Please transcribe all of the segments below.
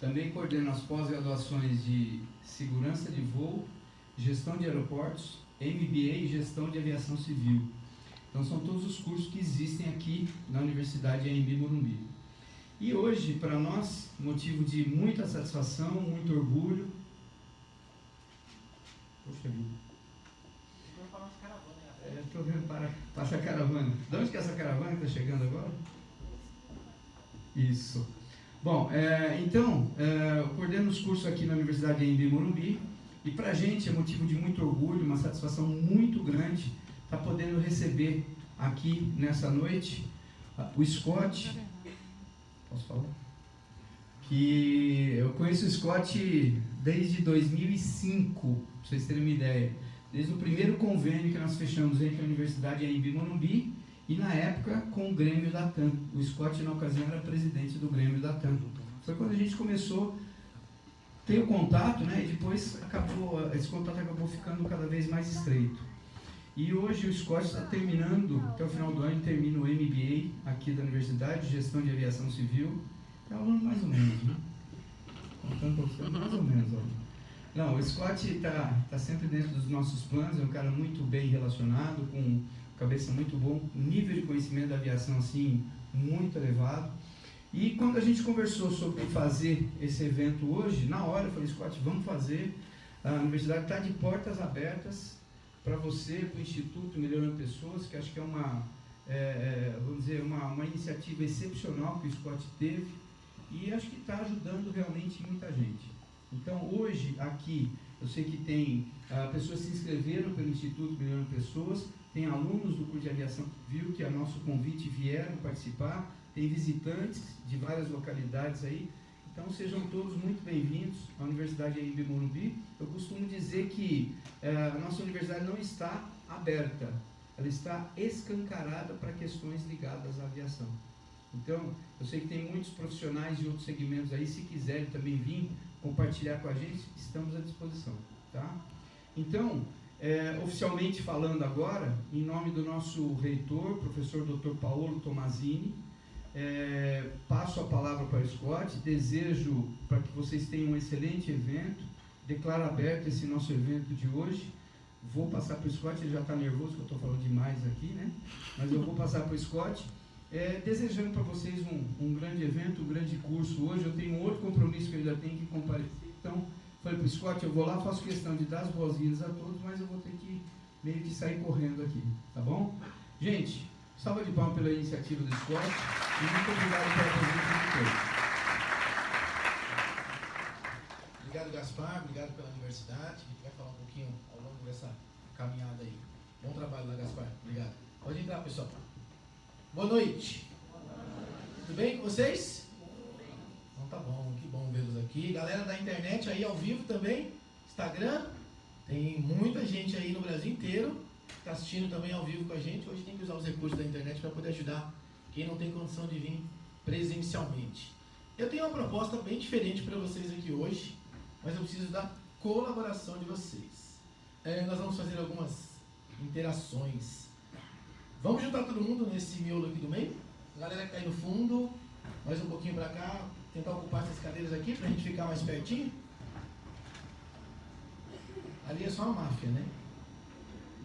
Também coordeno as pós-graduações de Segurança de Voo, Gestão de Aeroportos, MBA e Gestão de Aviação Civil. Então são todos os cursos que existem aqui na Universidade AMB Morumbi. E hoje, para nós, motivo de muita satisfação, muito orgulho. Poxa vida. Estou vendo passa a caravana. De onde que é essa caravana que está chegando agora? Isso. Bom, eu coordeno os cursos aqui na Universidade AMB Morumbi. E para a gente é motivo de muito orgulho, uma satisfação muito grande estar podendo receber aqui nessa noite o Scott. Posso falar? Que eu conheço o Scott desde 2005, para vocês terem uma ideia. Desde o primeiro convênio que nós fechamos entre a Universidade AMB Morumbi e na época com o Grêmio da TAM. O Scott na ocasião era presidente do Grêmio da TAM. Foi quando a gente começou a ter o contato, né? E depois esse contato acabou ficando cada vez mais estreito. E hoje o Scott está terminando, até o final do ano, termina o MBA aqui da Universidade, Gestão de Aviação Civil. É aluno mais ou menos, né? Contando para você, mais ou menos, aluno. Não, o Scott está sempre dentro dos nossos planos, é um cara muito bem relacionado, com cabeça muito bom, nível de conhecimento da aviação assim, muito elevado. E quando a gente conversou sobre fazer esse evento hoje, na hora eu falei, Scott, vamos fazer, a universidade está de portas abertas para você, para o Instituto Melhorando Pessoas, que acho que é uma iniciativa excepcional que o Scott teve, e acho que está ajudando realmente muita gente. Então, hoje, aqui, eu sei que tem pessoas que se inscreveram pelo Instituto Melhorando Pessoas, tem alunos do curso de Aviação Civil que, a nosso convite, vieram participar, tem visitantes de várias localidades aí. Então, sejam todos muito bem-vindos à Universidade AMB Morumbi. Eu costumo dizer que a nossa universidade não está aberta, ela está escancarada para questões ligadas à aviação. Então, eu sei que tem muitos profissionais de outros segmentos aí, se quiserem também vir compartilhar com a gente, estamos à disposição, tá? Então, oficialmente falando agora, em nome do nosso reitor, professor Dr. Paulo Tomazini, passo a palavra para o Scott, desejo para que vocês tenham um excelente evento, declaro aberto esse nosso evento de hoje, vou passar para o Scott, ele já está nervoso que eu estou falando demais aqui, né? Mas eu vou passar para o Scott, desejando para vocês um grande evento, um grande curso hoje. Eu tenho um outro compromisso que eu ainda tenho que comparecer, então falei para o Scott, eu vou lá, faço questão de dar as boas-vindas a todos, mas eu vou ter que meio que sair correndo aqui, tá bom? Gente, salva de palmas pela iniciativa do Scott e muito obrigado pela presença de todos. Obrigado, Gaspar, obrigado pela universidade. A gente vai falar um pouquinho ao longo dessa caminhada aí. Bom trabalho lá, Gaspar. Obrigado. Pode entrar, pessoal. Boa noite. Tudo bem com vocês? Então tá bom, que bom vê-los aqui. Galera da internet aí ao vivo também, Instagram. Tem muita gente aí no Brasil inteiro que está assistindo também ao vivo com a gente. Hoje tem que usar os recursos da internet para poder ajudar quem não tem condição de vir presencialmente. Eu tenho uma proposta bem diferente para vocês aqui hoje, mas eu preciso da colaboração de vocês. Nós vamos fazer algumas interações. Vamos juntar todo mundo nesse miolo aqui do meio? A galera que está aí no fundo, mais um pouquinho para cá, tentar ocupar essas cadeiras aqui para a gente ficar mais pertinho. Ali é só a máfia, né?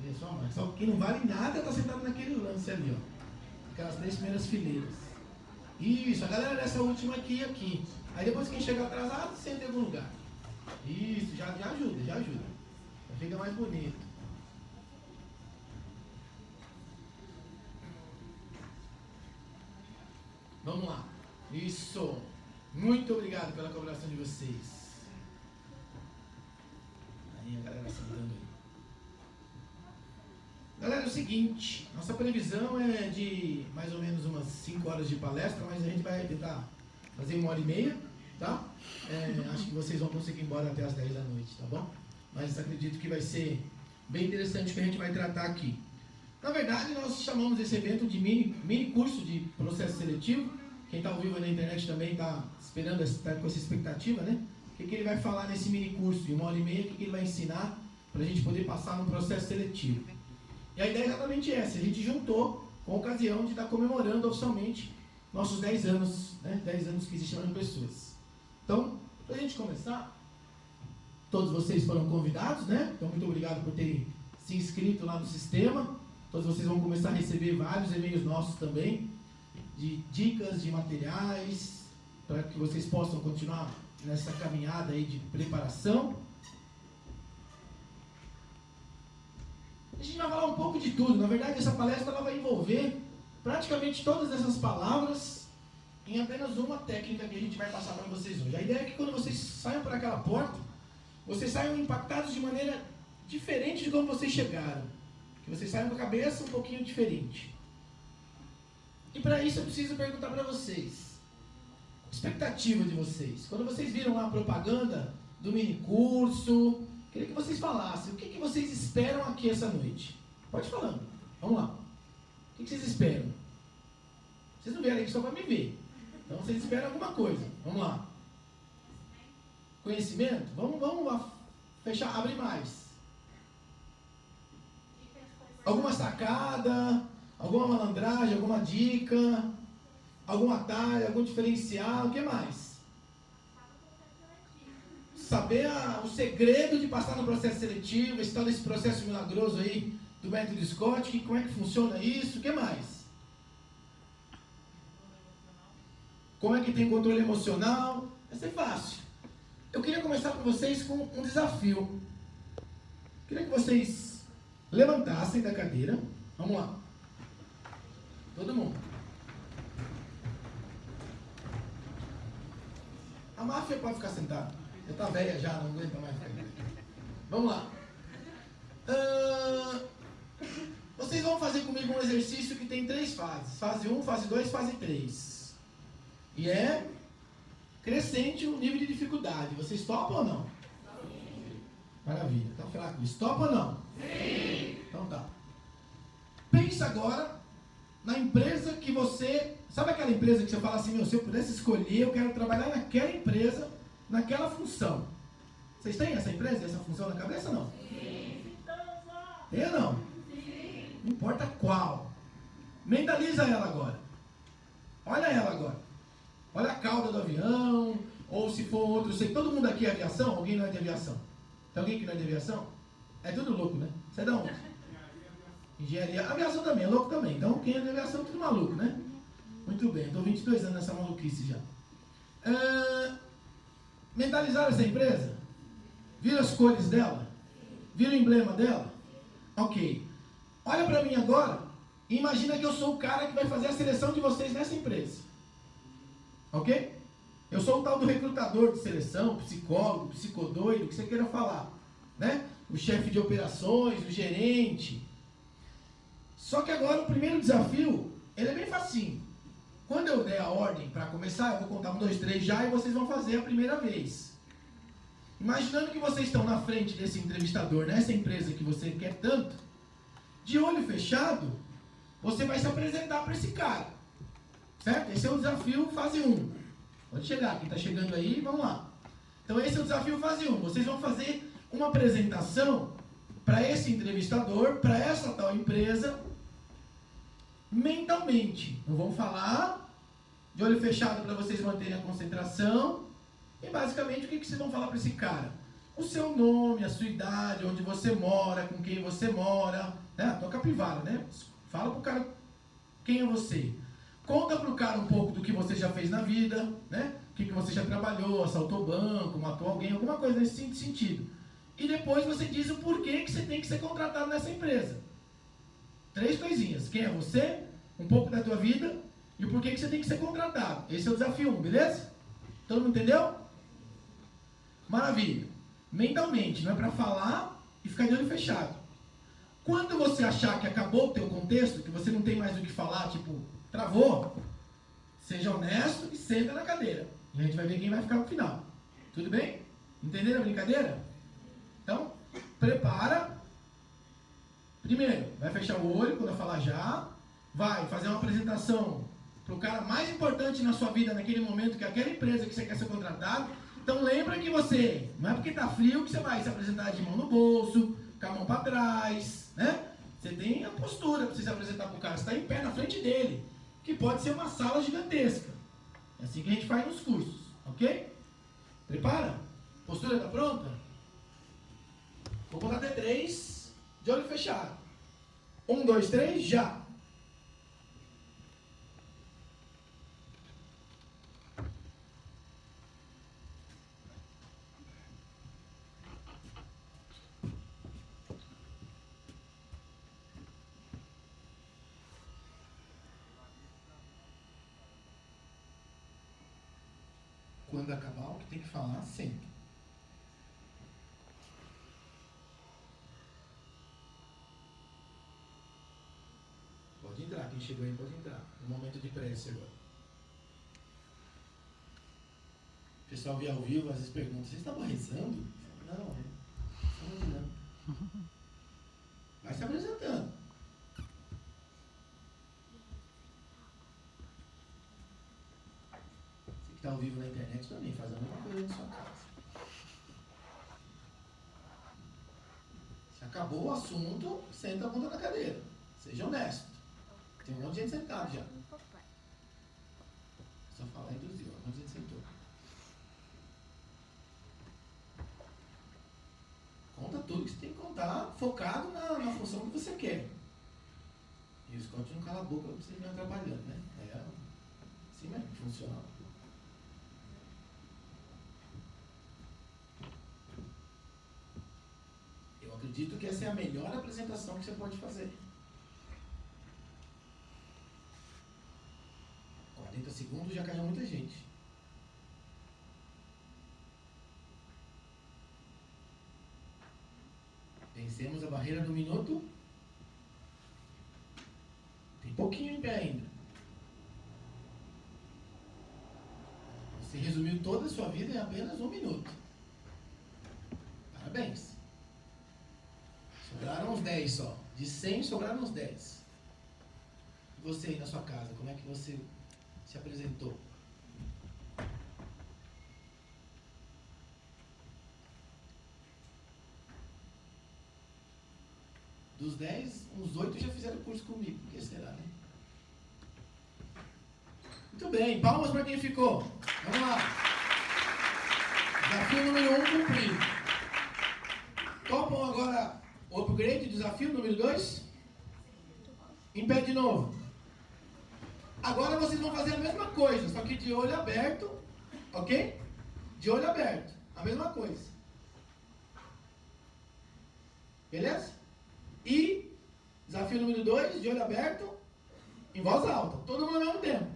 Ali é só a máfia. Só quem não vale nada está sentado naquele lance ali, ó. Aquelas 3 primeiras fileiras. Isso, a galera dessa última aqui. Aí depois quem chega atrasado, senta em algum lugar. Isso, já ajuda. Já fica mais bonito. Vamos lá. Isso. Muito obrigado pela colaboração de vocês. Aí a galera sentando aí. Galera, é o seguinte. Nossa previsão é de mais ou menos umas 5 horas de palestra, mas a gente vai tentar fazer 1h30, tá? Acho que vocês vão conseguir ir embora até as 10 da noite, tá bom? Mas acredito que vai ser bem interessante o que a gente vai tratar aqui. Na verdade, nós chamamos esse evento de mini curso de processo seletivo. Quem está ao vivo na internet também está esperando, está com essa expectativa, né? O que ele vai falar nesse mini curso de 1h30, o que ele vai ensinar para a gente poder passar no processo seletivo. E a ideia é exatamente essa, a gente juntou com a ocasião de estar comemorando oficialmente nossos 10 anos, né? 10 anos que existe Melhorando Pessoas. Então, Para a gente começar, todos vocês foram convidados, né? Então, muito obrigado por terem se inscrito lá no sistema. Todos vocês vão começar a receber vários e-mails nossos também, de dicas, de materiais, para que vocês possam continuar nessa caminhada aí de preparação. A gente vai falar um pouco de tudo. Na verdade, essa palestra ela vai envolver praticamente todas essas palavras em apenas uma técnica que a gente vai passar para vocês hoje. A ideia é que quando vocês saiam por aquela porta, vocês saiam impactados de maneira diferente de como vocês chegaram. Que vocês saiam com a cabeça um pouquinho diferente. E para isso eu preciso perguntar para vocês. Expectativa de vocês. Quando vocês viram lá a propaganda do mini curso, queria que vocês falassem o que vocês esperam aqui essa noite. Pode ir falando. Vamos lá. O que vocês esperam? Vocês não vieram aqui só para me ver. Então vocês esperam alguma coisa. Vamos lá. Conhecimento? Vamos fechar, abrir mais. Alguma sacada, alguma malandragem, alguma dica, algum atalho, algum diferencial, o que mais? Saber o segredo de passar no processo seletivo, esse tal desse processo milagroso aí do método Scott, como é que funciona isso, o que mais? Como é que tem controle emocional? Vai ser fácil. Eu queria começar com vocês com um desafio. Queria que vocês levantassem da cadeira. Vamos lá. Todo mundo. A máfia pode ficar sentada. Já está velha já, não aguenta mais ficar. Vamos lá. Vocês vão fazer comigo um exercício que tem 3 fases. Fase 1, fase 2, fase 3. E é crescente o nível de dificuldade. Vocês topam ou não? Sim. Maravilha. Então, falar com isso. Topa ou não? Sim. Então tá. Pensa agora na empresa que você... Sabe aquela empresa que você fala assim, se eu pudesse escolher, eu quero trabalhar naquela empresa, naquela função. Vocês têm essa empresa, essa função na cabeça ou não? Sim. Tem ou não? Sim. Não importa qual. Mentaliza ela agora. Olha ela agora. Olha a cauda do avião, ou se for outro, sei, todo mundo aqui é aviação? Alguém não é de aviação? Tem alguém que não é de aviação? É tudo louco, né? Você é de onde? Engenharia. Aviação também, é louco também. Então quem é de aviação é tudo maluco, né? Muito bem, estou 22 anos nessa maluquice já. Mentalizaram essa empresa? Viram as cores dela? Viram o emblema dela? Ok. Olha para mim agora e imagina que eu sou o cara que vai fazer a seleção de vocês nessa empresa. Ok? Eu sou o tal do recrutador de seleção, psicólogo, psicodoido, o que você queira falar, né? O chefe de operações, o gerente. Só que agora o primeiro desafio, ele é bem facinho. Quando eu der a ordem para começar, eu vou contar 1, 2, 3 já e vocês vão fazer a primeira vez. Imaginando que vocês estão na frente desse entrevistador, nessa empresa que você quer tanto, de olho fechado, você vai se apresentar para esse cara. Certo? Esse é o desafio fase 1. Pode chegar, quem está chegando aí, vamos lá. Então esse é o desafio fase 1. Vocês vão fazer uma apresentação para esse entrevistador, para essa tal empresa, mentalmente. Não vão falar, de olho fechado para vocês manterem a concentração. E basicamente o que vocês vão falar para esse cara? O seu nome, a sua idade, onde você mora, com quem você mora. Né? A tua capivara, né? Fala para o cara quem é você. Conta para o cara um pouco do que você já fez na vida, né? O que você já trabalhou, assaltou banco, matou alguém, alguma coisa nesse sentido. E depois você diz o porquê que você tem que ser contratado nessa empresa. 3 coisinhas. Quem é você, um pouco da tua vida e o porquê que você tem que ser contratado. Esse é o desafio 1, beleza? Todo mundo entendeu? Maravilha. Mentalmente, não é para falar e ficar de olho fechado. Quando você achar que acabou o teu contexto, que você não tem mais o que falar, tipo... Travou? Seja honesto e senta na cadeira. E a gente vai ver quem vai ficar no final. Tudo bem? Entenderam a brincadeira? Então, prepara. Primeiro, vai fechar o olho quando eu falar já. Vai fazer uma apresentação para o cara mais importante na sua vida naquele momento, que é aquela empresa que você quer ser contratado. Então lembra que você, não é porque está frio que você vai se apresentar de mão no bolso, com a mão para trás, né? Você tem a postura para você se apresentar para o cara. Você está em pé na frente dele, que pode ser uma sala gigantesca. É assim que a gente faz nos cursos, ok? Prepara? De olho fechado. 1, 2, 3, já. Quando acabar, o que tem que falar, sempre. Pode entrar, quem chegou aí pode entrar. No momento de prece agora. O pessoal vê ao vivo, às vezes pergunta, vocês estavam rezando? Não, estamos rezando. Vai se apresentando. Você que está ao vivo na internet também faz a mesma coisa na sua casa. Se acabou o assunto, senta a bunda na cadeira. Seja honesto. Tem um monte de gente sentada já. Só falar induziu, um monte de gente sentou. Conta tudo que você tem que contar, focado na função que você quer. E o Scott não cala a boca pra você não atrapalhando, né? É assim mesmo que funciona. Eu acredito que essa é a melhor apresentação que você pode fazer. 40 segundos já caiu muita gente. Vencemos a barreira do minuto. Tem pouquinho em pé ainda. Você resumiu toda a sua vida em apenas 1 minuto. Parabéns. Sobraram uns 10 só. De 100 sobraram uns 10. E você aí na sua casa, como é que você se apresentou? Dos 10, uns 8 já fizeram curso comigo. Por que será, né? Muito bem, palmas para quem ficou. Vamos lá. Desafio número 1 cumprido. Topam agora o upgrade, desafio número 2? Em pé de novo. Agora vocês vão fazer a mesma coisa, só que de olho aberto, ok? De olho aberto, a mesma coisa. Beleza? E desafio número 2, de olho aberto, em voz alta. Todo mundo ao mesmo tempo.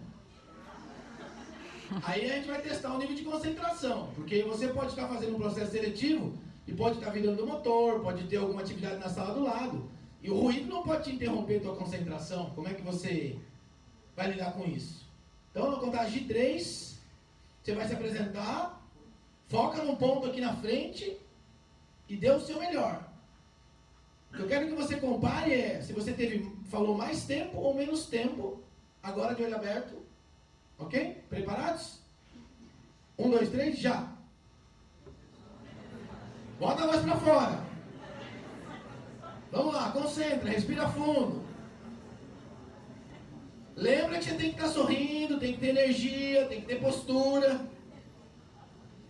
Aí a gente vai testar o nível de concentração, porque você pode estar fazendo um processo seletivo e pode estar virando o motor, pode ter alguma atividade na sala do lado. E o ruído não pode te interromper a tua concentração. Como é que você vai lidar com isso? Então, na contagem de 3, você vai se apresentar, foca num ponto aqui na frente e dê o seu melhor. O que eu quero que você compare é se você falou mais tempo ou menos tempo, agora de olho aberto. Ok? Preparados? 1, 2, 3, já! Bota a voz para fora. Vamos lá, concentra, respira fundo. Lembra que você tem que estar sorrindo, tem que ter energia, tem que ter postura.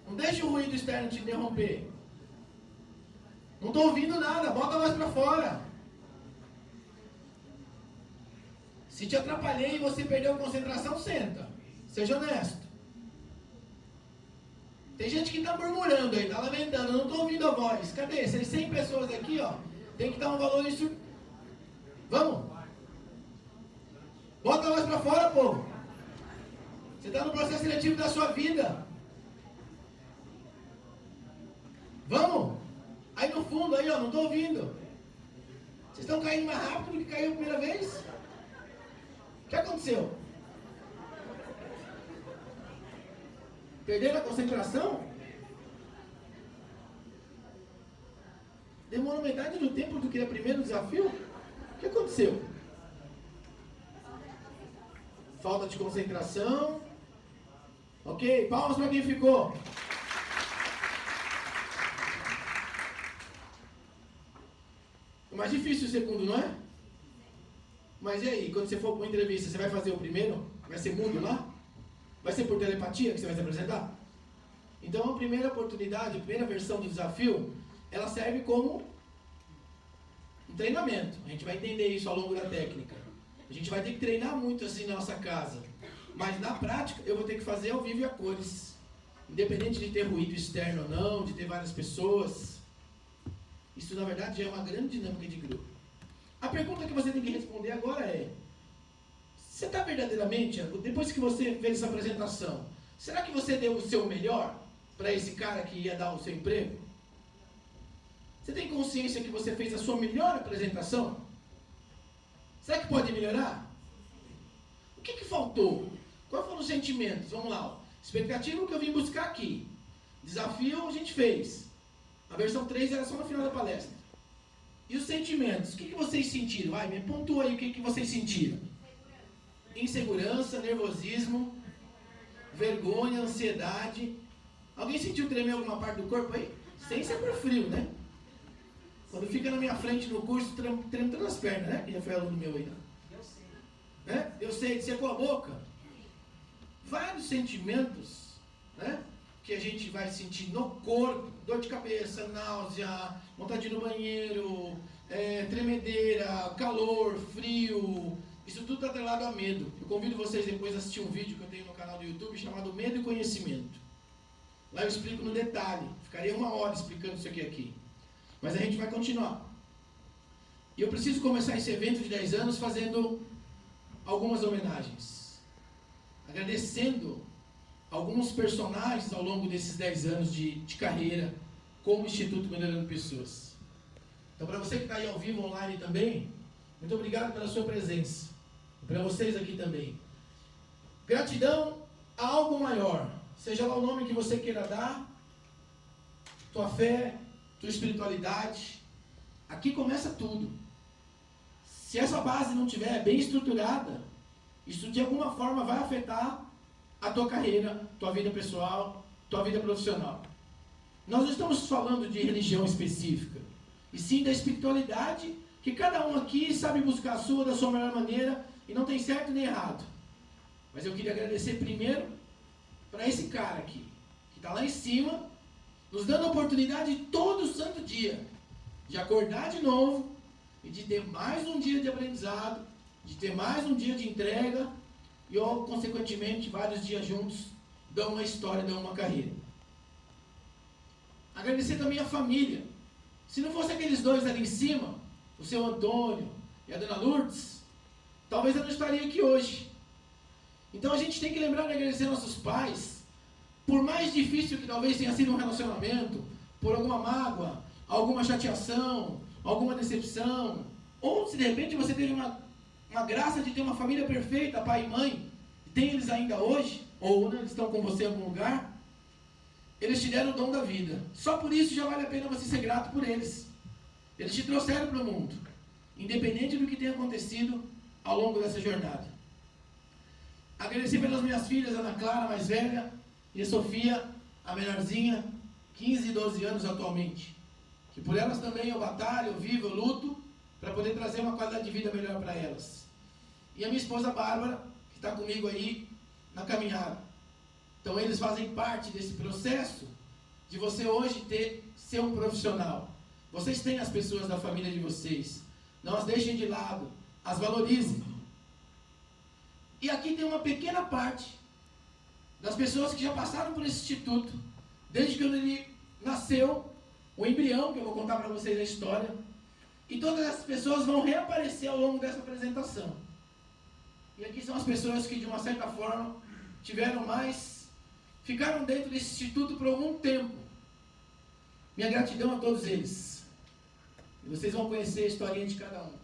Não deixe o ruído externo te interromper. Não estou ouvindo nada, bota a voz para fora. Se te atrapalhei e você perdeu a concentração, senta. Seja honesto. Tem gente que está murmurando aí, está lamentando, não estou ouvindo a voz. Cadê? Essas 100 pessoas aqui, ó, tem que dar um valor nisso. Vamos? Bota a voz para fora, povo. Você está no processo seletivo da sua vida. Vamos? Aí no fundo, aí, ó, não estou ouvindo. Vocês estão caindo mais rápido do que caiu a primeira vez? O que aconteceu? Perderam a concentração? Demorou metade do tempo do que era o primeiro desafio? O que aconteceu? Falta de concentração. Ok, palmas para quem ficou. É mais difícil o segundo, não é? Mas e aí, quando você for para uma entrevista, você vai fazer o primeiro? Vai ser mudo lá? Vai ser por telepatia que você vai se apresentar? Então a primeira oportunidade, a primeira versão do desafio, ela serve como um treinamento. A gente vai entender isso ao longo da técnica. A gente vai ter que treinar muito assim na nossa casa. Mas na prática eu vou ter que fazer ao vivo e a cores. Independente de ter ruído externo ou não, de ter várias pessoas. Isso na verdade já é uma grande dinâmica de grupo. A pergunta que você tem que responder agora é: você está verdadeiramente, depois que você fez essa apresentação, será que você deu o seu melhor para esse cara que ia dar o seu emprego? Você tem consciência que você fez a sua melhor apresentação? Será que pode melhorar? O que faltou? Quais foram os sentimentos? Vamos lá. Ó. Expectativa que eu vim buscar aqui. Desafio a gente fez. A versão 3 era só no final da palestra. E os sentimentos? O que vocês sentiram? Vai, me pontua aí o que vocês sentiram. Insegurança, nervosismo, vergonha, ansiedade. Alguém sentiu tremer alguma parte do corpo aí? Sem ser por frio, né? Quando fica na minha frente no curso, treme todas as pernas, né? Que já foi aluno meu aí. Né? Eu sei. É? Eu sei, secou a boca. Vários sentimentos, né? Que a gente vai sentir no corpo. Dor de cabeça, náusea, vontade de ir no banheiro, tremedeira, calor, frio. Isso tudo está atrelado a medo. Eu convido vocês depois a assistir um vídeo que eu tenho no canal do YouTube chamado Medo e Conhecimento. Lá eu explico no detalhe. Ficaria 1 hora explicando isso aqui. Mas a gente vai continuar. E eu preciso começar esse evento de 10 anos fazendo algumas homenagens. Agradecendo alguns personagens ao longo desses 10 anos de carreira como Instituto Melhorando Pessoas. Então, para você que está aí ao vivo, online também, muito obrigado pela sua presença. E para vocês aqui também. Gratidão a algo maior. Seja lá o nome que você queira dar. Tua fé, tua espiritualidade. Aqui começa tudo. Se essa base não estiver bem estruturada, isso de alguma forma vai afetar a tua carreira, tua vida pessoal, tua vida profissional. Nós não estamos falando de religião específica, e sim da espiritualidade, que cada um aqui sabe buscar a sua da sua melhor maneira, e não tem certo nem errado. Mas eu queria agradecer primeiro para esse cara aqui, que está lá em cima, nos dando a oportunidade todo santo dia de acordar de novo e de ter mais um dia de aprendizado, de ter mais um dia de entrega e, consequentemente, vários dias juntos dão uma história, dão uma carreira. Agradecer também a família. Se não fosse aqueles dois ali em cima, o seu Antônio e a dona Lourdes, talvez eu não estaria aqui hoje. Então a gente tem que lembrar de agradecer nossos pais, por mais difícil que talvez tenha sido um relacionamento, por alguma mágoa, alguma chateação, alguma decepção, ou se de repente você teve uma graça de ter uma família perfeita, pai e mãe, e tem eles ainda hoje, ou né, eles estão com você em algum lugar, eles te deram o dom da vida. Só por isso já vale a pena você ser grato por eles. Eles te trouxeram para o mundo, independente do que tenha acontecido ao longo dessa jornada. Agradecer pelas minhas filhas, Ana Clara, a mais velha, e a Sofia, a menorzinha, 15 e 12 anos atualmente. Que por elas também eu batalho, eu vivo, eu luto, para poder trazer uma qualidade de vida melhor para elas. E a minha esposa Bárbara, que está comigo aí na caminhada. Então eles fazem parte desse processo de você hoje ser um profissional. Vocês têm as pessoas da família de vocês. Não as deixem de lado, as valorizem. E aqui tem uma pequena parte das pessoas que já passaram por esse instituto, desde que ele nasceu, o embrião, que eu vou contar para vocês a história, e todas essas pessoas vão reaparecer ao longo dessa apresentação. E aqui são as pessoas que de uma certa forma ficaram dentro desse instituto por algum tempo. Minha gratidão a todos eles. E vocês vão conhecer a historinha de cada um.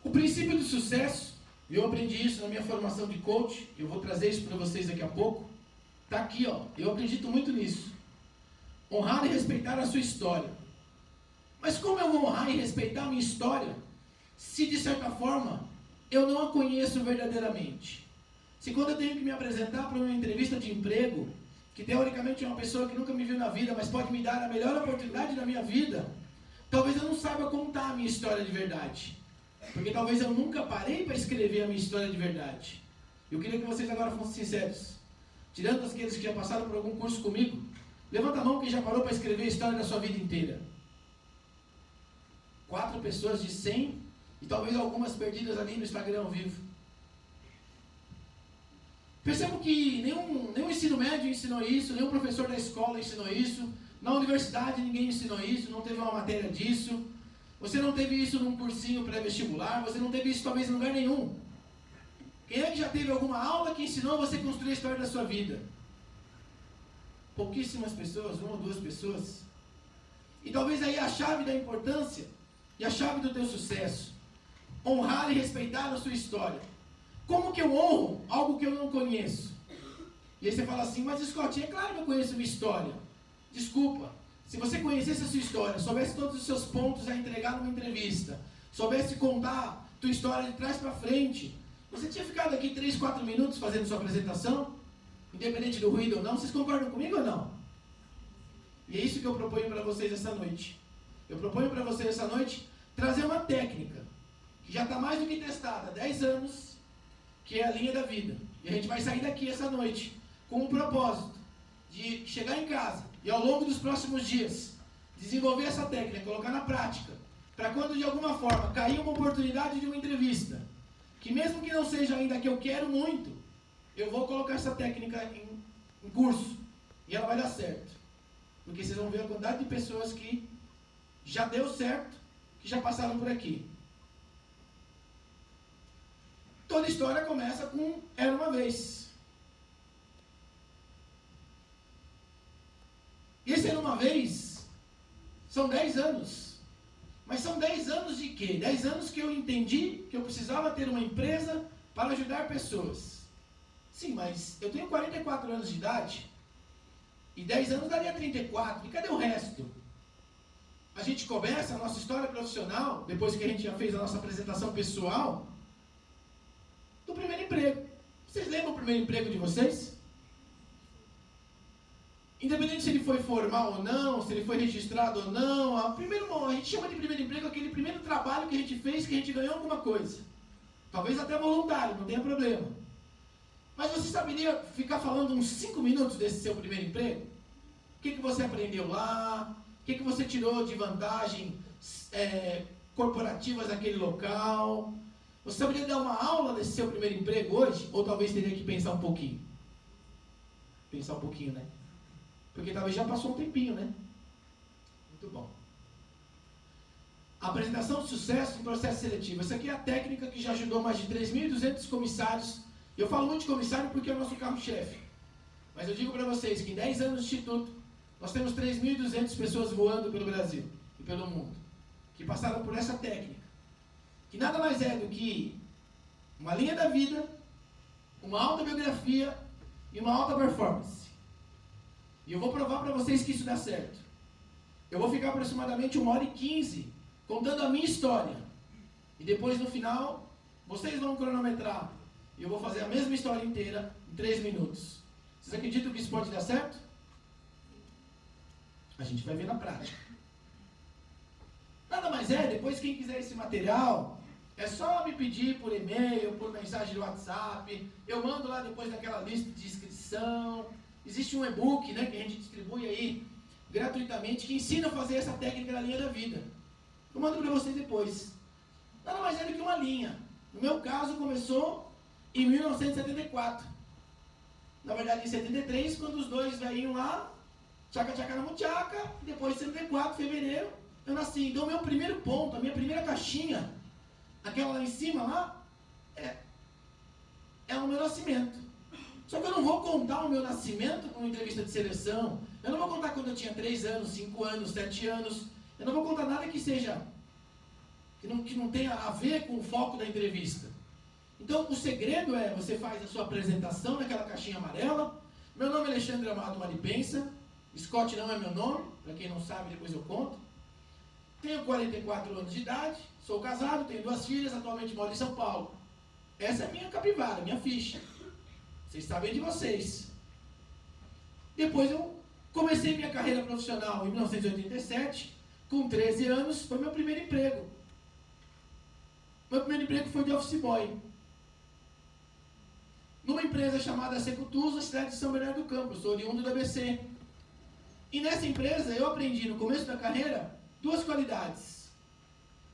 O princípio do sucesso, eu aprendi isso na minha formação de coach, eu vou trazer isso para vocês daqui a pouco. Está aqui, ó. Eu acredito muito nisso. Honrar e respeitar a sua história. Mas como eu vou honrar e respeitar a minha história, se de certa forma eu não a conheço verdadeiramente? Se quando eu tenho que me apresentar para uma entrevista de emprego, que teoricamente é uma pessoa que nunca me viu na vida, mas pode me dar a melhor oportunidade da minha vida, talvez eu não saiba contar a minha história de verdade. Porque talvez eu nunca parei para escrever a minha história de verdade. Eu queria que vocês agora fossem sinceros. Tirando aqueles que já passaram por algum curso comigo, Levanta a mão quem já parou para escrever a história da sua vida inteira. 4 pessoas de 100 e talvez algumas perdidas ali no Instagram ao vivo. Percebo que nenhum ensino médio ensinou isso, nenhum professor da escola ensinou isso, na universidade ninguém ensinou isso, não teve uma matéria disso, você não teve isso num cursinho pré-vestibular, você não teve isso talvez em lugar nenhum. Quem é que já teve alguma aula que ensinou você a construir a história da sua vida? Pouquíssimas pessoas, 1 ou 2 pessoas. E talvez aí a chave da importância e a chave do teu sucesso, honrar e respeitar a sua história. Como que eu honro algo que eu não conheço? E aí você fala assim, mas Scott, é claro que eu conheço minha história. Desculpa, se você conhecesse a sua história, soubesse todos os seus pontos a entregar numa entrevista, soubesse contar tua história de trás para frente, você tinha ficado aqui 3, 4 minutos fazendo sua apresentação? Independente do ruído ou não, vocês concordam comigo ou não? E é isso que eu proponho para vocês essa noite. Eu proponho para vocês essa noite trazer uma técnica que já está mais do que testada há 10 anos, que é a linha da vida. E a gente vai sair daqui essa noite com um propósito de chegar em casa e ao longo dos próximos dias desenvolver essa técnica, colocar na prática, para quando de alguma forma cair uma oportunidade de uma entrevista, que mesmo que não seja ainda a que eu quero muito, eu vou colocar essa técnica em curso e ela vai dar certo. Porque vocês vão ver a quantidade de pessoas que já deu certo, que já passaram por aqui. Toda história começa com era uma vez. E esse era uma vez são 10 anos. Mas são 10 anos de quê? 10 anos que eu entendi que eu precisava ter uma empresa para ajudar pessoas. Sim, mas eu tenho 44 anos de idade e 10 anos daria 34. E cadê o resto? A gente começa a nossa história profissional, depois que a gente já fez a nossa apresentação pessoal, do primeiro emprego. Vocês lembram o primeiro emprego de vocês? Independente se ele foi formal ou não, se ele foi registrado ou não, a gente chama de primeiro emprego aquele primeiro trabalho que a gente fez, que a gente ganhou alguma coisa. Talvez até voluntário, não tenha problema. Mas você saberia ficar falando uns 5 minutos desse seu primeiro emprego? O que você aprendeu lá? O que você tirou de vantagem corporativas naquele local? Você saberia dar uma aula desse seu primeiro emprego hoje? Ou talvez teria que pensar um pouquinho? Pensar um pouquinho, né? Porque talvez já passou um tempinho, né? Muito bom. Apresentação de sucesso em processo seletivo. Essa aqui é a técnica que já ajudou mais de 3.200 comissários. Eu falo muito de comissário porque é o nosso carro-chefe. Mas eu digo para vocês que em 10 anos de instituto, nós temos 3.200 pessoas voando pelo Brasil e pelo mundo, que passaram por essa técnica. Que nada mais é do que uma linha da vida, uma autobiografia e uma alta performance. E eu vou provar para vocês que isso dá certo. Eu vou ficar aproximadamente 1h15 contando a minha história. E depois no final, vocês vão cronometrar. E eu vou fazer a mesma história inteira em 3 minutos. Vocês acreditam que isso pode dar certo? A gente vai ver na prática. Nada mais é, depois quem quiser esse material, é só me pedir por e-mail, por mensagem do WhatsApp. Eu mando lá depois daquela lista de inscrição. Existe um e-book, né, que a gente distribui aí gratuitamente, que ensina a fazer essa técnica da linha da vida. Eu mando para vocês depois. Nada mais é do que uma linha. No meu caso, começou em 1974. Na verdade, em 73, quando os dois velhinhos lá, tchaca tchaca na muchaca, e depois em 74, fevereiro, eu nasci. Então, o meu primeiro ponto, a minha primeira caixinha, aquela lá em cima, lá, é o meu nascimento. Só que eu não vou contar o meu nascimento com uma entrevista de seleção. Eu não vou contar quando eu tinha 3 anos, 5 anos, 7 anos. Eu não vou contar nada que seja, que não tenha a ver com o foco da entrevista. Então, o segredo é, você faz a sua apresentação naquela caixinha amarela. Meu nome é Alexandre Amado Maripensa. Scott não é meu nome, para quem não sabe, depois eu conto. Tenho 44 anos de idade, sou casado, tenho 2 filhas, atualmente moro em São Paulo. Essa é a minha capivara, minha ficha. Vocês sabem de vocês. Depois eu comecei minha carreira profissional em 1987, com 13 anos, foi meu primeiro emprego. Meu primeiro emprego foi de office boy. Numa empresa chamada Secutus, na cidade de São Bernardo do Campo, eu sou oriundo do ABC. E nessa empresa eu aprendi no começo da carreira 2 qualidades: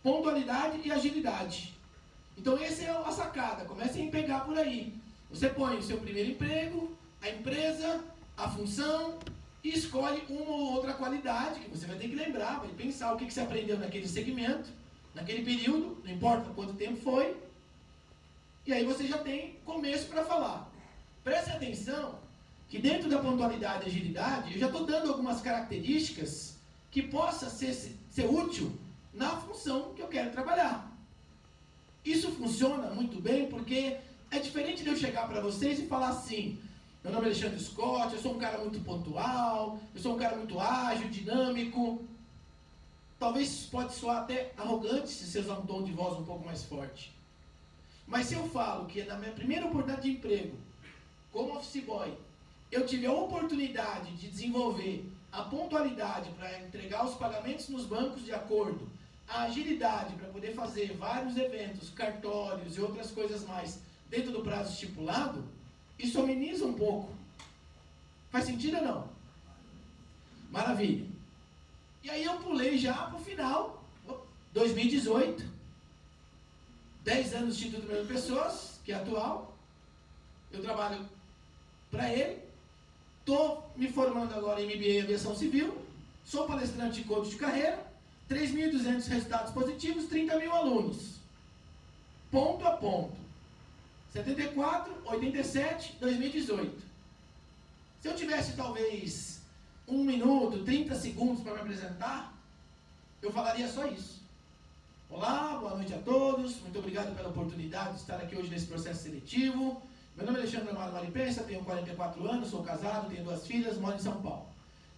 pontualidade e agilidade. Então essa é a sacada, comecem a pegar por aí. Você põe o seu primeiro emprego, a empresa, a função, e escolhe uma ou outra qualidade que você vai ter que lembrar, vai pensar o que você aprendeu naquele segmento, naquele período, não importa quanto tempo foi, e aí você já tem começo para falar. Preste atenção que dentro da pontualidade e agilidade, eu já estou dando algumas características que possa ser útil na função que eu quero trabalhar. Isso funciona muito bem porque é diferente de eu chegar para vocês e falar assim: meu nome é Alexandre Scott, eu sou um cara muito pontual, eu sou um cara muito ágil, dinâmico. Talvez pode soar até arrogante se você usar um tom de voz um pouco mais forte. Mas se eu falo que na minha primeira oportunidade de emprego, como office boy, eu tive a oportunidade de desenvolver a pontualidade para entregar os pagamentos nos bancos de acordo, a agilidade para poder fazer vários eventos, cartórios e outras coisas mais dentro do prazo estipulado, isso ameniza um pouco. Faz sentido ou não? Maravilha. E aí eu pulei já para o final, 2018, 10 anos de Instituto Milhão de Pessoas, que é atual. Eu trabalho para ele. Estou me formando agora em MBA em Aviação Civil. Sou palestrante e coach de carreira. 3.200 resultados positivos, 30 mil alunos. Ponto a ponto. 74, 87, 2018. Se eu tivesse talvez 1 minuto, 30 segundos para me apresentar, eu falaria só isso. Olá, boa noite a todos. Muito obrigado pela oportunidade de estar aqui hoje nesse processo seletivo. Meu nome é Alexandre Amaro Maripensa, tenho 44 anos, sou casado, tenho 2 filhas, moro em São Paulo.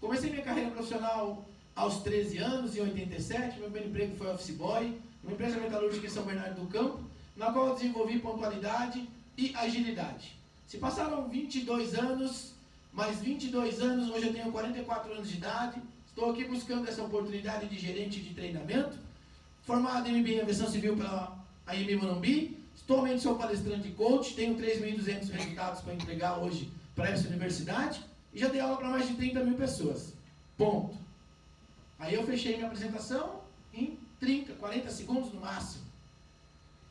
Comecei minha carreira profissional aos 13 anos, em 87, meu primeiro emprego foi office boy, uma empresa metalúrgica em São Bernardo do Campo, na qual eu desenvolvi pontualidade e agilidade. Se passaram 22 anos, mais 22 anos, hoje eu tenho 44 anos de idade, estou aqui buscando essa oportunidade de gerente de treinamento, formado em MBA em Aviação Civil pela AMB Morumbi, atualmente sou palestrante e coach, tenho 3.200 resultados para entregar hoje para essa universidade, e já dei aula para mais de 30 mil pessoas. Ponto. Aí eu fechei minha apresentação em 30, 40 segundos no máximo.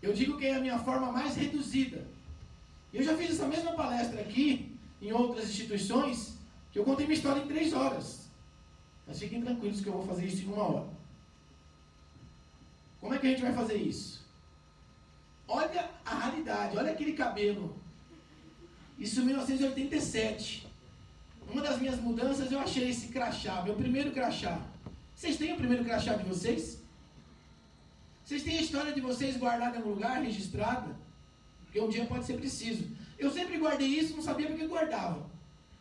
Eu digo que é a minha forma mais reduzida. Eu já fiz essa mesma palestra aqui, em outras instituições, que eu contei minha história em 3 horas. Mas fiquem tranquilos que eu vou fazer isso em 1 hora. Como é que a gente vai fazer isso? Olha a raridade, olha aquele cabelo. Isso em 1987. Uma das minhas mudanças eu achei esse crachá, meu primeiro crachá. Vocês têm o primeiro crachá de vocês? Vocês têm a história de vocês guardada em algum lugar, registrada? Porque um dia pode ser preciso. Eu sempre guardei isso, não sabia porque guardava.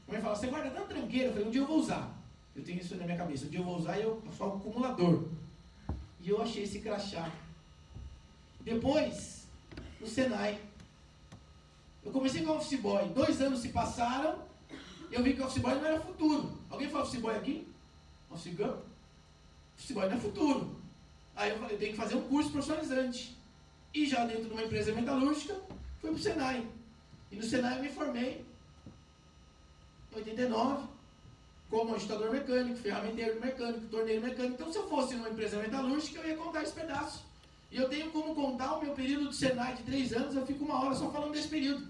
A mãe fala, você guarda tão tranqueiro? Eu falei, um dia eu vou usar. Eu tenho isso na minha cabeça, um dia eu vou usar e eu sou um acumulador. E eu achei esse crachá. Depois, no Senai, eu comecei com office boy. 2 anos se passaram, eu vi que office boy não era futuro. Alguém fala office boy aqui? Office girl? Office boy não é futuro. Aí eu falei, eu tenho que fazer um curso profissionalizante. E já dentro de uma empresa metalúrgica, fui para o Senai. E no Senai eu me formei em 89, como ajustador mecânico, ferramenteiro mecânico, torneiro mecânico. Então, se eu fosse numa empresa metalúrgica, eu ia contar esse pedaço. E eu tenho como contar o meu período de Senai de 3 anos, eu fico 1 hora só falando desse período.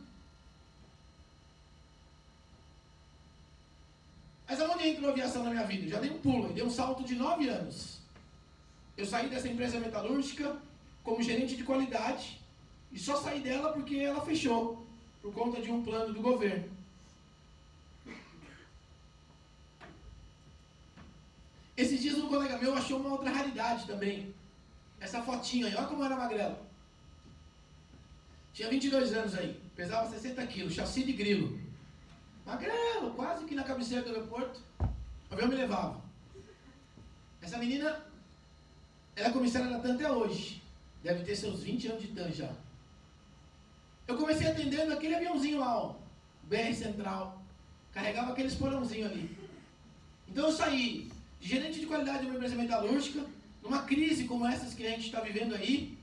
Mas aonde entrou a aviação na minha vida? Eu já dei um pulo, dei um salto de 9 anos. Eu saí dessa empresa metalúrgica como gerente de qualidade e só saí dela porque ela fechou, por conta de um plano do governo. Esses dias um colega meu achou uma outra raridade também. Essa fotinha aí, olha como era magrelo. Tinha 22 anos aí, pesava 60 quilos, chassi de grilo. Magrelo, quase que na cabeceira do aeroporto. O avião me levava. Essa menina, ela é comissária da TAM até hoje. Deve ter seus 20 anos de TAM já. Eu comecei atendendo aquele aviãozinho lá, ó, BR Central. Carregava aqueles porãozinhos ali. Então eu saí de gerente de qualidade de uma empresa metalúrgica, numa crise como essas que a gente está vivendo aí,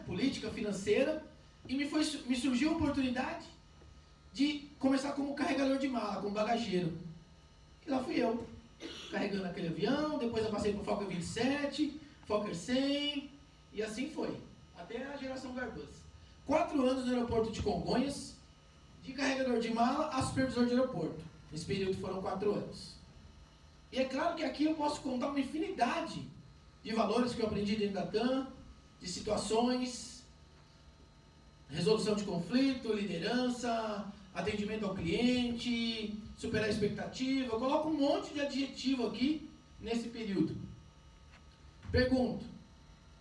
política, financeira, e me surgiu a oportunidade de começar como carregador de mala, como bagageiro. E lá fui eu. carregando aquele avião, depois eu passei para o Fokker 27, Fokker 100, e assim foi, até a geração Garbus. 4 anos no aeroporto de Congonhas, de carregador de mala a supervisor de aeroporto. Nesse período foram 4 anos. E é claro que aqui eu posso contar uma infinidade de valores que eu aprendi dentro da TAM, de situações, resolução de conflito, liderança, atendimento ao cliente, superar a expectativa. Eu coloco um monte de adjetivo aqui nesse período. Pergunto,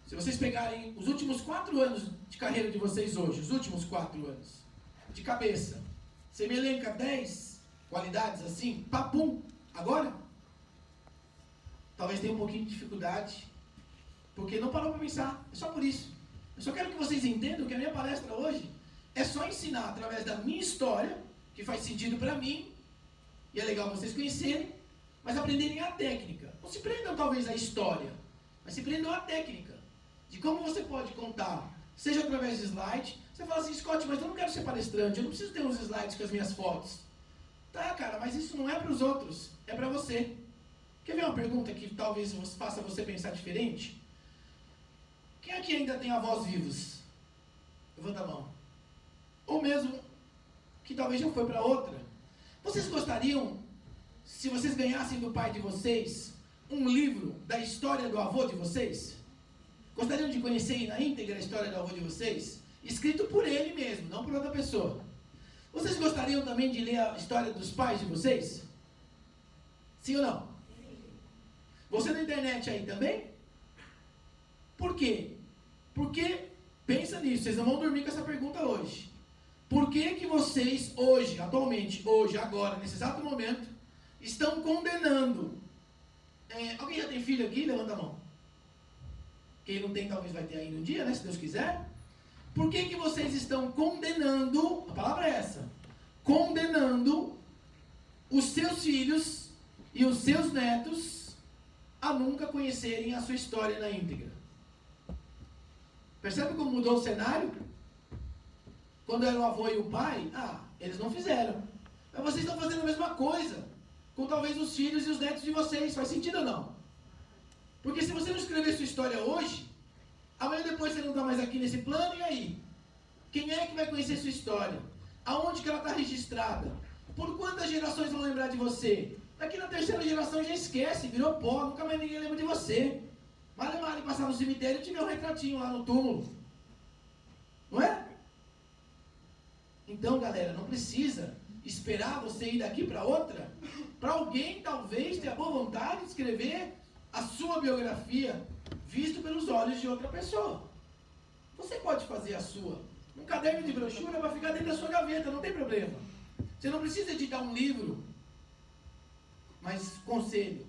se vocês pegarem os últimos 4 anos de carreira de vocês hoje, os últimos 4 anos, de cabeça, você me elenca 10 qualidades assim, papum, agora? Talvez tenha um pouquinho de dificuldade, porque não parou para pensar, é só por isso. Eu só quero que vocês entendam que a minha palestra hoje é só ensinar através da minha história, que faz sentido para mim, e é legal vocês conhecerem, mas aprenderem a técnica. Não se prendam talvez à história, mas se prendam à técnica, de como você pode contar, seja através de slide. Você fala assim, Scott, mas eu não quero ser palestrante, eu não preciso ter uns slides com as minhas fotos. Tá, cara, mas isso não é para os outros, é para você. Quer ver uma pergunta que talvez faça você pensar diferente? Quem aqui ainda tem avós vivos? Levanta a mão. Ou mesmo que talvez já foi para outra. Vocês gostariam, se vocês ganhassem do pai de vocês, um livro da história do avô de vocês? Gostariam de conhecer na íntegra a história do avô de vocês? Escrito por ele mesmo, não por outra pessoa. Vocês gostariam também de ler a história dos pais de vocês? Sim ou não? Você na internet aí também? Por quê? Porque, pensa nisso, vocês não vão dormir com essa pergunta hoje. Por que vocês hoje, atualmente, hoje, agora, nesse exato momento, estão condenando? Alguém já tem filho aqui? Levanta a mão. Quem não tem talvez vai ter ainda um dia, né? Se Deus quiser. Por que vocês estão condenando, a palavra é essa, condenando os seus filhos e os seus netos a nunca conhecerem a sua história na íntegra? Percebe como mudou o cenário? Quando era o avô e o pai, eles não fizeram. Mas vocês estão fazendo a mesma coisa com talvez os filhos e os netos de vocês. Faz sentido ou não? Porque se você não escrever sua história hoje, amanhã depois você não está mais aqui nesse plano, e aí? Quem é que vai conhecer sua história? Aonde que ela está registrada? Por quantas gerações vão lembrar de você? Daqui na 3ª geração já esquece, virou pó, nunca mais ninguém lembra de você. Vale passar no cemitério e tiver um retratinho lá no túmulo. Não é? Então, galera, não precisa esperar você ir daqui para outra, para alguém talvez ter a boa vontade de escrever a sua biografia visto pelos olhos de outra pessoa. Você pode fazer a sua. Um caderno de brochura vai ficar dentro da sua gaveta, não tem problema. Você não precisa editar um livro. Mas, conselho,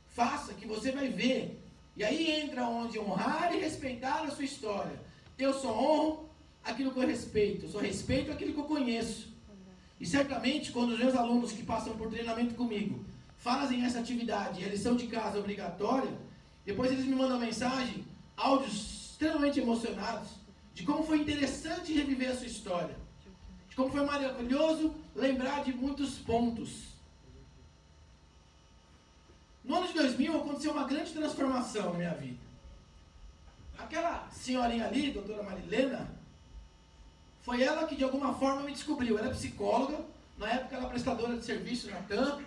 faça que você vai ver. E aí entra onde honrar e respeitar a sua história. Eu só honro aquilo que eu respeito. Eu só respeito aquilo que eu conheço. E certamente, quando os meus alunos que passam por treinamento comigo fazem essa atividade, e a lição de casa obrigatória, depois eles me mandam mensagem, áudios extremamente emocionados, de como foi interessante reviver a sua história. De como foi maravilhoso lembrar de muitos pontos. No ano de 2000 aconteceu uma grande transformação na minha vida. Aquela senhorinha ali, doutora Marilena, foi ela que de alguma forma me descobriu. Ela é psicóloga, na época ela é prestadora de serviço na TAM,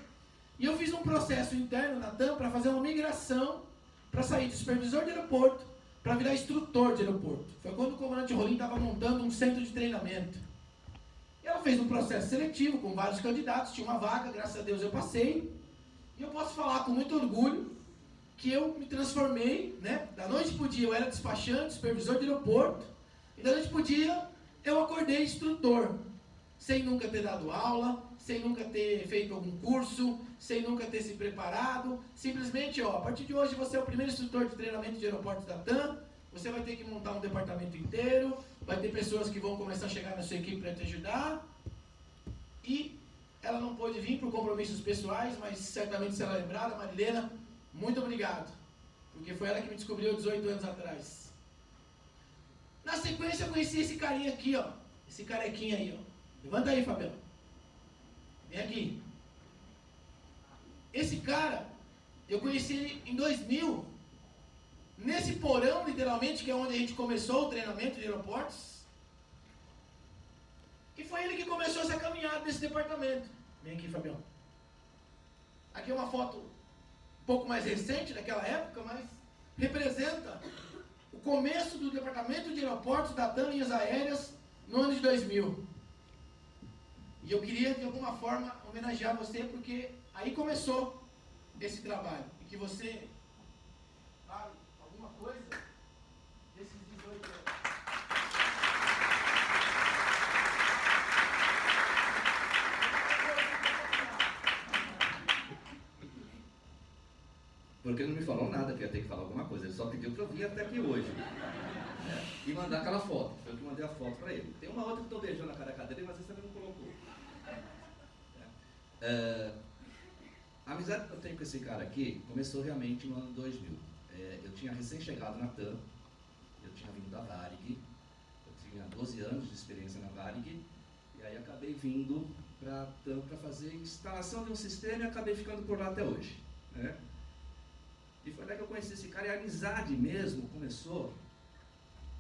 e eu fiz um processo interno na TAM para fazer uma migração, para sair de supervisor de aeroporto, para virar instrutor de aeroporto. Foi quando o comandante Rolim estava montando um centro de treinamento. E ela fez um processo seletivo com vários candidatos, tinha uma vaga, graças a Deus eu passei. E eu posso falar com muito orgulho que eu me transformei, né? Da noite para o dia eu era despachante, supervisor de aeroporto, e da noite para o dia eu acordei instrutor, sem nunca ter dado aula, sem nunca ter feito algum curso, sem nunca ter se preparado. Simplesmente, a partir de hoje você é o primeiro instrutor de treinamento de aeroportos da TAM, você vai ter que montar um departamento inteiro, vai ter pessoas que vão começar a chegar na sua equipe para te ajudar, e ela não pôde vir por compromissos pessoais, mas certamente será lembrada. Marilena, muito obrigado, porque foi ela que me descobriu 18 anos atrás. Na sequência eu conheci esse carinha aqui, esse carequinha aí, levanta aí, Fabião, vem aqui. Esse cara Eu conheci ele em 2000, nesse porão, literalmente, que é onde a gente começou o treinamento de aeroportos. E foi ele que começou essa caminhada desse departamento. Vem aqui, Fabião. Aqui é uma foto um pouco mais recente daquela época, mas representa o começo do departamento de aeroportos da TAM Linhas Aéreas no ano de 2000. E eu queria, de alguma forma, homenagear você, porque aí começou esse trabalho. E que você fale alguma coisa desses 18 anos. Porque ele não me falou nada que ia ter que falar alguma coisa, ele só pediu para eu vir até aqui hoje. E mandar aquela foto. Foi eu que mandei a foto para ele. Tem uma outra que estou beijando a cara da cadeira, mas essa ele não colocou. A amizade que eu tenho com esse cara aqui começou realmente no ano 2000. Eu tinha recém-chegado na TAM, eu tinha vindo da Varig, eu tinha 12 anos de experiência na Varig, e aí acabei vindo para a TAM para fazer instalação de um sistema e acabei ficando por lá até hoje. Né? E foi lá que eu conheci esse cara, e a amizade mesmo começou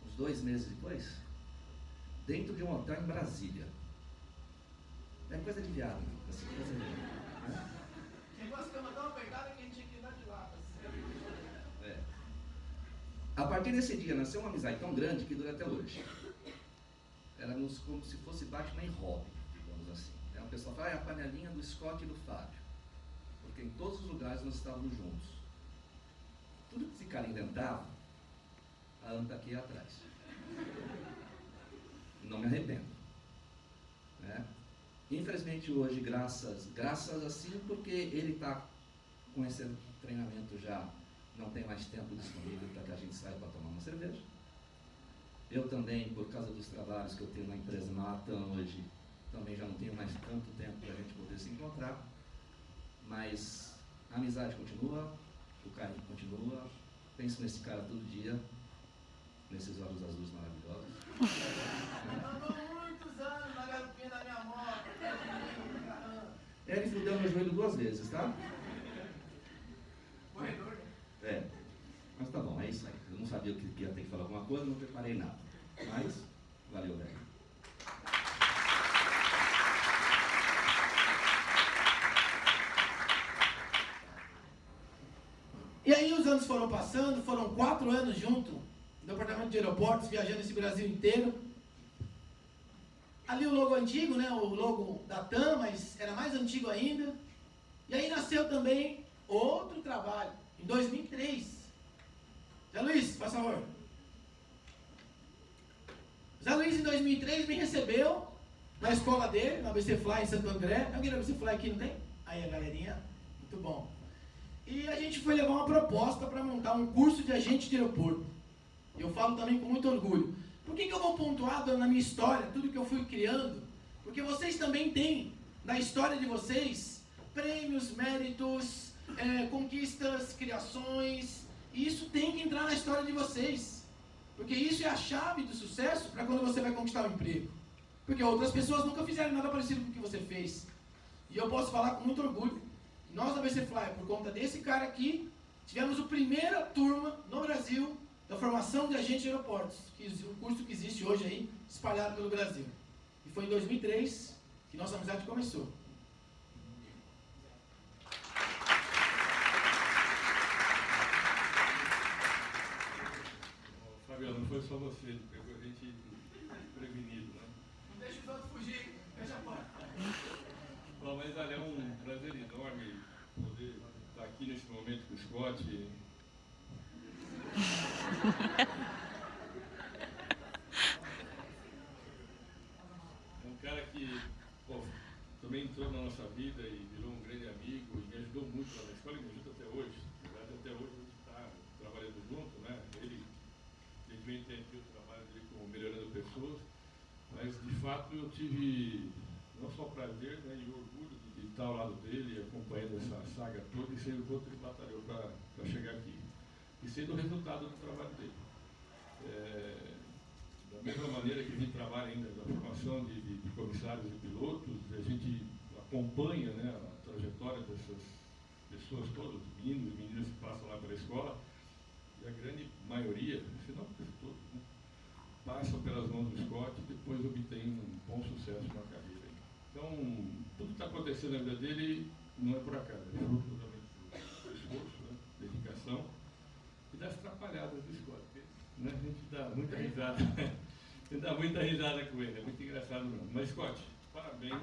uns 2 meses depois, dentro de um hotel em Brasília. É coisa de viado, assim, coisa de viado, né? Chegou as camas tão apertadas que a gente tinha que andar de lado. A partir desse dia nasceu uma amizade tão grande que dura até hoje. Éramos como se fosse Batman e Robin, digamos assim. O pessoal fala, é a panelinha do Scott e do Fábio. Porque em todos os lugares nós estávamos juntos. Tudo que esse cara inventava, a Ana está aqui atrás. Não me arrependo. Né? Infelizmente hoje, graças assim, porque ele está com esse treinamento já, não tem mais tempo disponível para que a gente saia para tomar uma cerveja. Eu também, por causa dos trabalhos que eu tenho na empresa na Latam hoje, também já não tenho mais tanto tempo para a gente poder se encontrar. Mas a amizade continua, o carinho continua. Penso nesse cara todo dia, nesses olhos azuis maravilhosos. Andou muitos anos na garupinha da minha moto. Ele fudeu meu joelho 2 vezes, tá? Corredor, né? Mas tá bom, é isso aí. Eu não sabia que ia ter que falar alguma coisa, não preparei nada. Mas, valeu, velho. E aí os anos foram passando, foram 4 anos junto, no departamento de aeroportos, viajando esse Brasil inteiro. Ali o logo antigo, né, o logo da TAM, mas era mais antigo ainda. E aí nasceu também outro trabalho, em 2003. Zé Luiz, faz favor. Zé Luiz, em 2003, me recebeu na escola dele, na BC Fly em Santo André. Alguém da BC Fly aqui, não tem? Aí a galerinha, muito bom. E a gente foi levar uma proposta para montar um curso de agente de aeroporto. E eu falo também com muito orgulho. Por que eu vou pontuar na minha história, tudo que eu fui criando? Porque vocês também têm, na história de vocês, prêmios, méritos, conquistas, criações. E isso tem que entrar na história de vocês. Porque isso é a chave do sucesso para quando você vai conquistar o emprego. Porque outras pessoas nunca fizeram nada parecido com o que você fez. E eu posso falar com muito orgulho. Nós da BC Fly, por conta desse cara aqui, tivemos a primeira turma no Brasil da formação de agente de aeroportos, que é um curso que existe hoje aí, espalhado pelo Brasil. E foi em 2003 que nossa amizade começou. Fabiano, não foi só você, ele pegou a gente prevenido, né? Não deixa os outros fugir, fecha a porta. Bom, mas olha, é um prazer enorme poder estar aqui nesse momento com o Scott. É um cara que também entrou na nossa vida e virou um grande amigo e me ajudou muito lá na escola e me ajuda até hoje. Na verdade, até hoje a gente está trabalhando junto, né? Ele tem aqui o trabalho dele como melhorando pessoas, mas de fato eu tive não só prazer, né, e orgulho de estar ao lado dele, acompanhando essa saga toda e sendo o quanto ele batalhou para chegar aqui. E sendo o resultado do trabalho dele. Da mesma maneira que a gente trabalha ainda na formação de comissários e pilotos, a gente acompanha, né, a trajetória pessoas todas, meninos e meninas que passam lá pela escola, e a grande maioria, se não todos, né, passam pelas mãos do Scott e depois obtêm um bom sucesso na carreira. Então, tudo que está acontecendo na vida dele não é por acaso, é fruto do esforço, né, dedicação e das atrapalhadas do Scott. Né? A gente dá muita risada, a gente dá muita risada com ele, é muito engraçado mesmo. Mas, Scott, parabéns.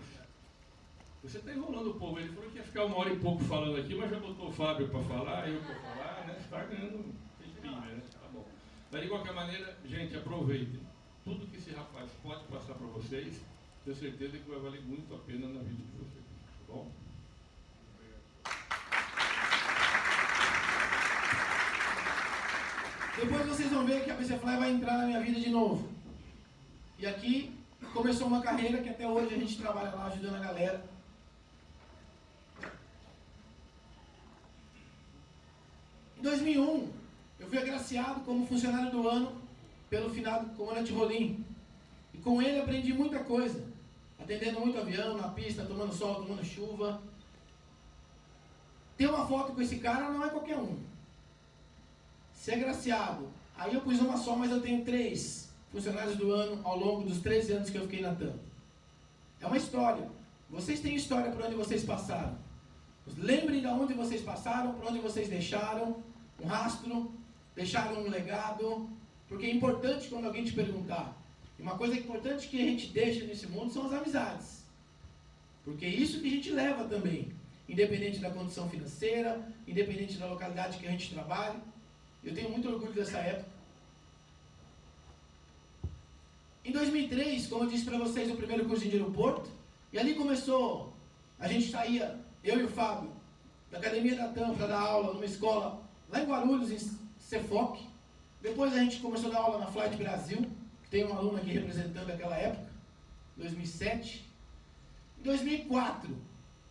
Você está enrolando o povo, ele falou que ia ficar 1 hora e pouco falando aqui, mas já botou o Fábio para falar, eu para falar, né? Você está ganhando tempinho, né? Tá bom. Mas de qualquer maneira, gente, aproveitem. Tudo que esse rapaz pode passar para vocês, tenho certeza que vai valer muito a pena na vida de vocês. Tá bom? Depois vocês vão ver que a BC Fly vai entrar na minha vida de novo. E aqui começou uma carreira que até hoje a gente trabalha lá ajudando a galera. Em 2001, eu fui agraciado como funcionário do ano pelo finado comandante Rolim. E com ele aprendi muita coisa, atendendo muito avião, na pista, tomando sol, tomando chuva. Ter uma foto com esse cara não é qualquer um. Ser agraciado, aí eu pus uma só, mas eu tenho 3 funcionários do ano ao longo dos 13 anos que eu fiquei na TAM. É uma história. Vocês têm história por onde vocês passaram. Lembrem de onde vocês passaram, por onde vocês deixaram um rastro, deixaram um legado, porque é importante quando alguém te perguntar. E uma coisa importante que a gente deixa nesse mundo são as amizades. Porque é isso que a gente leva também, independente da condição financeira, independente da localidade que a gente trabalha. Eu tenho muito orgulho dessa época. Em 2003, como eu disse para vocês, o primeiro curso de aeroporto, e ali começou, a gente saía, eu e o Fábio, da academia da TAM para dar aula numa escola lá em Guarulhos, em Cefoc. Depois a gente começou a dar aula na Flight Brasil, que tem um aluno aqui representando aquela época, 2007. Em 2004,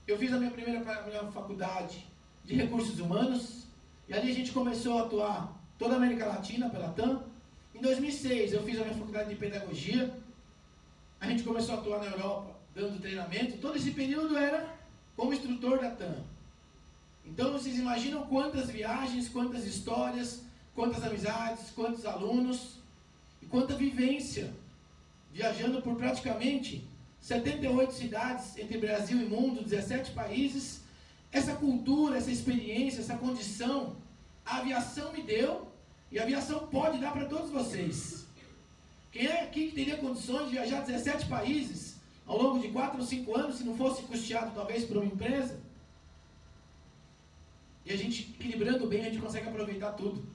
eu fiz a minha primeira faculdade de recursos humanos, e ali a gente começou a atuar toda a América Latina pela TAM. Em 2006, eu fiz a minha faculdade de pedagogia, a gente começou a atuar na Europa, dando treinamento. Todo esse período era como instrutor da TAM. Então vocês imaginam quantas viagens, quantas histórias, quantas amizades, quantos alunos e quanta vivência, viajando por praticamente 78 cidades entre Brasil e mundo, 17 países. Essa cultura, essa experiência, essa condição, a aviação me deu e a aviação pode dar para todos vocês. Quem é aqui que teria condições de viajar 17 países ao longo de 4 ou 5 anos, se não fosse custeado talvez por uma empresa? E a gente, equilibrando bem, a gente consegue aproveitar tudo.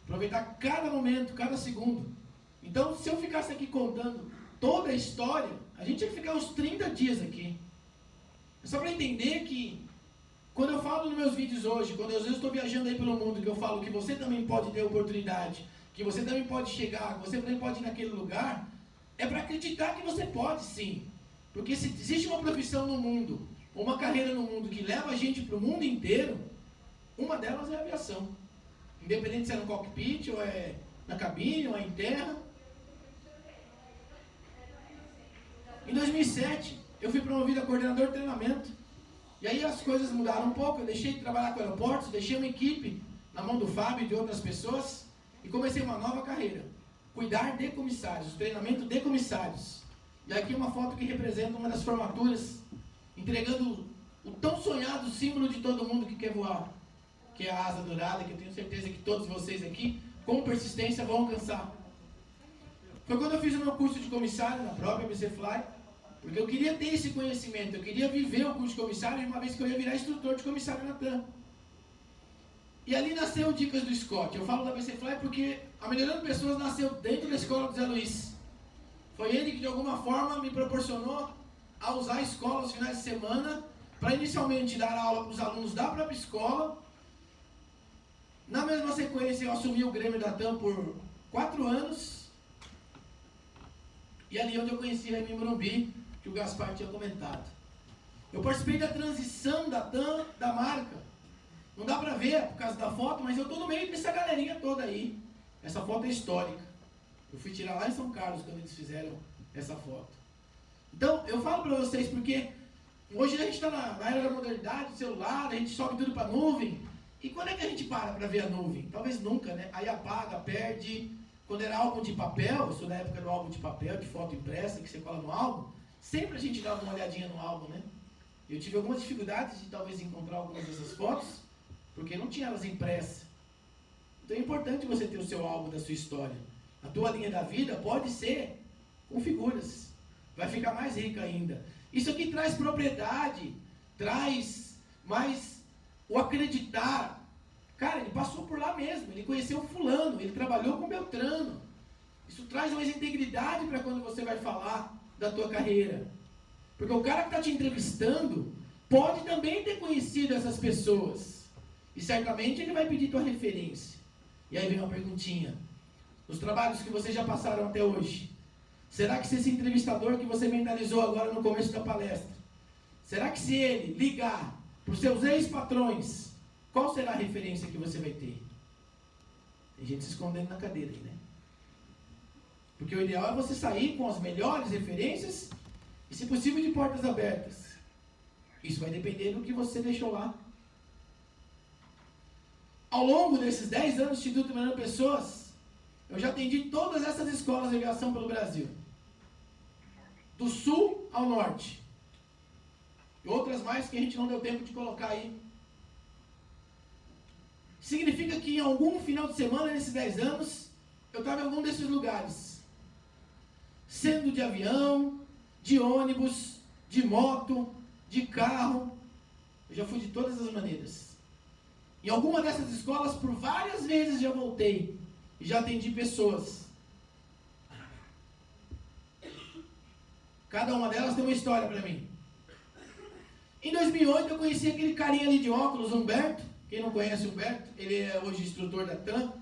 Aproveitar cada momento, cada segundo. Então, se eu ficasse aqui contando toda a história, a gente ia ficar uns 30 dias aqui. É só para entender que, quando eu falo nos meus vídeos hoje, quando às vezes eu estou viajando aí pelo mundo, que eu falo que você também pode ter oportunidade, que você também pode chegar, que você também pode ir naquele lugar, é para acreditar que você pode sim. Porque se existe uma profissão no mundo, uma carreira no mundo que leva a gente para o mundo inteiro, uma delas é a aviação. Independente se é no cockpit, ou é na cabine, ou é em terra. Em 2007, eu fui promovido a coordenador de treinamento. E aí as coisas mudaram um pouco, eu deixei de trabalhar com aeroportos, deixei uma equipe na mão do Fábio e de outras pessoas, e comecei uma nova carreira. Cuidar de comissários, treinamento de comissários. E aqui uma foto que representa uma das formaturas, entregando o tão sonhado símbolo de todo mundo que quer voar, que é a asa dourada, que eu tenho certeza que todos vocês aqui, com persistência, vão alcançar. Foi quando eu fiz o meu curso de comissário na própria BC Fly, porque eu queria ter esse conhecimento, eu queria viver o curso de comissário, uma vez que eu ia virar instrutor de comissário na TAM. E ali nasceu Dicas do Scott. Eu falo da BC Fly porque a Melhorando Pessoas nasceu dentro da escola do Zé Luiz. Foi ele que de alguma forma me proporcionou a usar a escola aos finais de semana para inicialmente dar aula para os alunos da própria escola. Na mesma sequência eu assumi o Grêmio da TAM por 4 anos. E ali onde eu conheci a Raimi Morumbi, que o Gaspar tinha comentado. Eu participei da transição da TAM, da marca. Não dá pra ver por causa da foto, mas eu tô no meio dessa galerinha toda aí. Essa foto é histórica. Eu fui tirar lá em São Carlos quando eles fizeram essa foto. Então, eu falo pra vocês porque Hoje a gente está na era da modernidade, celular, a gente sobe tudo para a nuvem. E quando é que a gente para ver a nuvem? Talvez nunca, né? Aí apaga, perde. Quando era álbum de papel, eu sou da época do álbum de papel, de foto impressa, que você cola no álbum, sempre a gente dava uma olhadinha no álbum, né? Eu tive algumas dificuldades de talvez encontrar algumas dessas fotos, porque não tinha elas impressas. Então é importante você ter o seu álbum da sua história. A tua linha da vida pode ser com figuras. Vai ficar mais rica ainda. Isso aqui traz propriedade, traz mais o acreditar. Cara, ele passou por lá mesmo, ele conheceu o fulano, ele trabalhou com Beltrano. Isso traz mais integridade para quando você vai falar da tua carreira. Porque o cara que está te entrevistando pode também ter conhecido essas pessoas. E certamente ele vai pedir tua referência. E aí vem uma perguntinha. Nos trabalhos que vocês já passaram até hoje, será que se esse entrevistador que você mentalizou agora no começo da palestra, será que se ele ligar para os seus ex-patrões, qual será a referência que você vai ter? Tem gente se escondendo na cadeira aí, né? Porque o ideal é você sair com as melhores referências e, se possível, de portas abertas. Isso vai depender do que você deixou lá. Ao longo desses 10 anos do Instituto Treinando Pessoas, eu já atendi todas essas escolas de aviação pelo Brasil. Do sul ao norte. E outras mais que a gente não deu tempo de colocar aí. Significa que em algum final de semana, nesses 10 anos, eu estava em algum desses lugares. Sendo de avião, de ônibus, de moto, de carro. Eu já fui de todas as maneiras. Em alguma dessas escolas, por várias vezes já voltei. E já atendi pessoas. Cada uma delas tem uma história para mim. Em 2008 eu conheci aquele carinha ali de óculos, Humberto. Quem não conhece o Humberto, ele é hoje instrutor da TAM.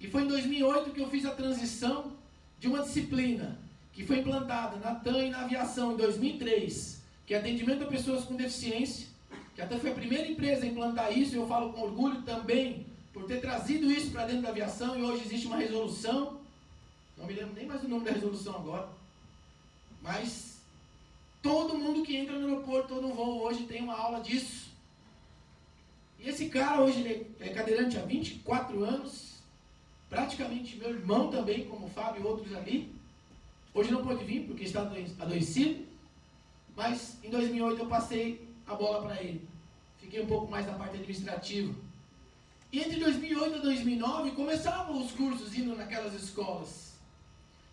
E foi em 2008 que eu fiz a transição de uma disciplina que foi implantada na TAM e na aviação em 2003, que é atendimento a pessoas com deficiência, que até foi a primeira empresa a implantar isso, e eu falo com orgulho também por ter trazido isso para dentro da aviação, e hoje existe uma resolução, não me lembro nem mais o nome da resolução agora, mas todo mundo que entra no aeroporto ou no voo hoje tem uma aula disso. E esse cara hoje ele é cadeirante há 24 anos, praticamente meu irmão também, como o Fábio e outros ali. Hoje não pôde vir porque está adoecido, mas em 2008 eu passei a bola para ele. Fiquei um pouco mais na parte administrativa. E entre 2008 e 2009 começavam os cursos indo naquelas escolas.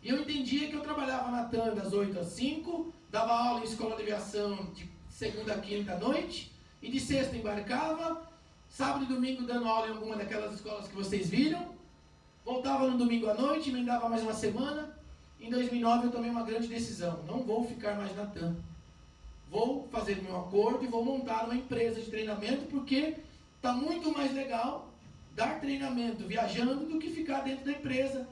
E eu entendia que eu trabalhava na TAM das 8 às 5, dava aula em escola de aviação de segunda a quinta à noite, e de sexta embarcava, sábado e domingo dando aula em alguma daquelas escolas que vocês viram, voltava no domingo à noite, emendava mais uma semana. Em 2009 eu tomei uma grande decisão, não vou ficar mais na TAM. Vou fazer meu acordo e vou montar uma empresa de treinamento, porque está muito mais legal dar treinamento viajando do que ficar dentro da empresa.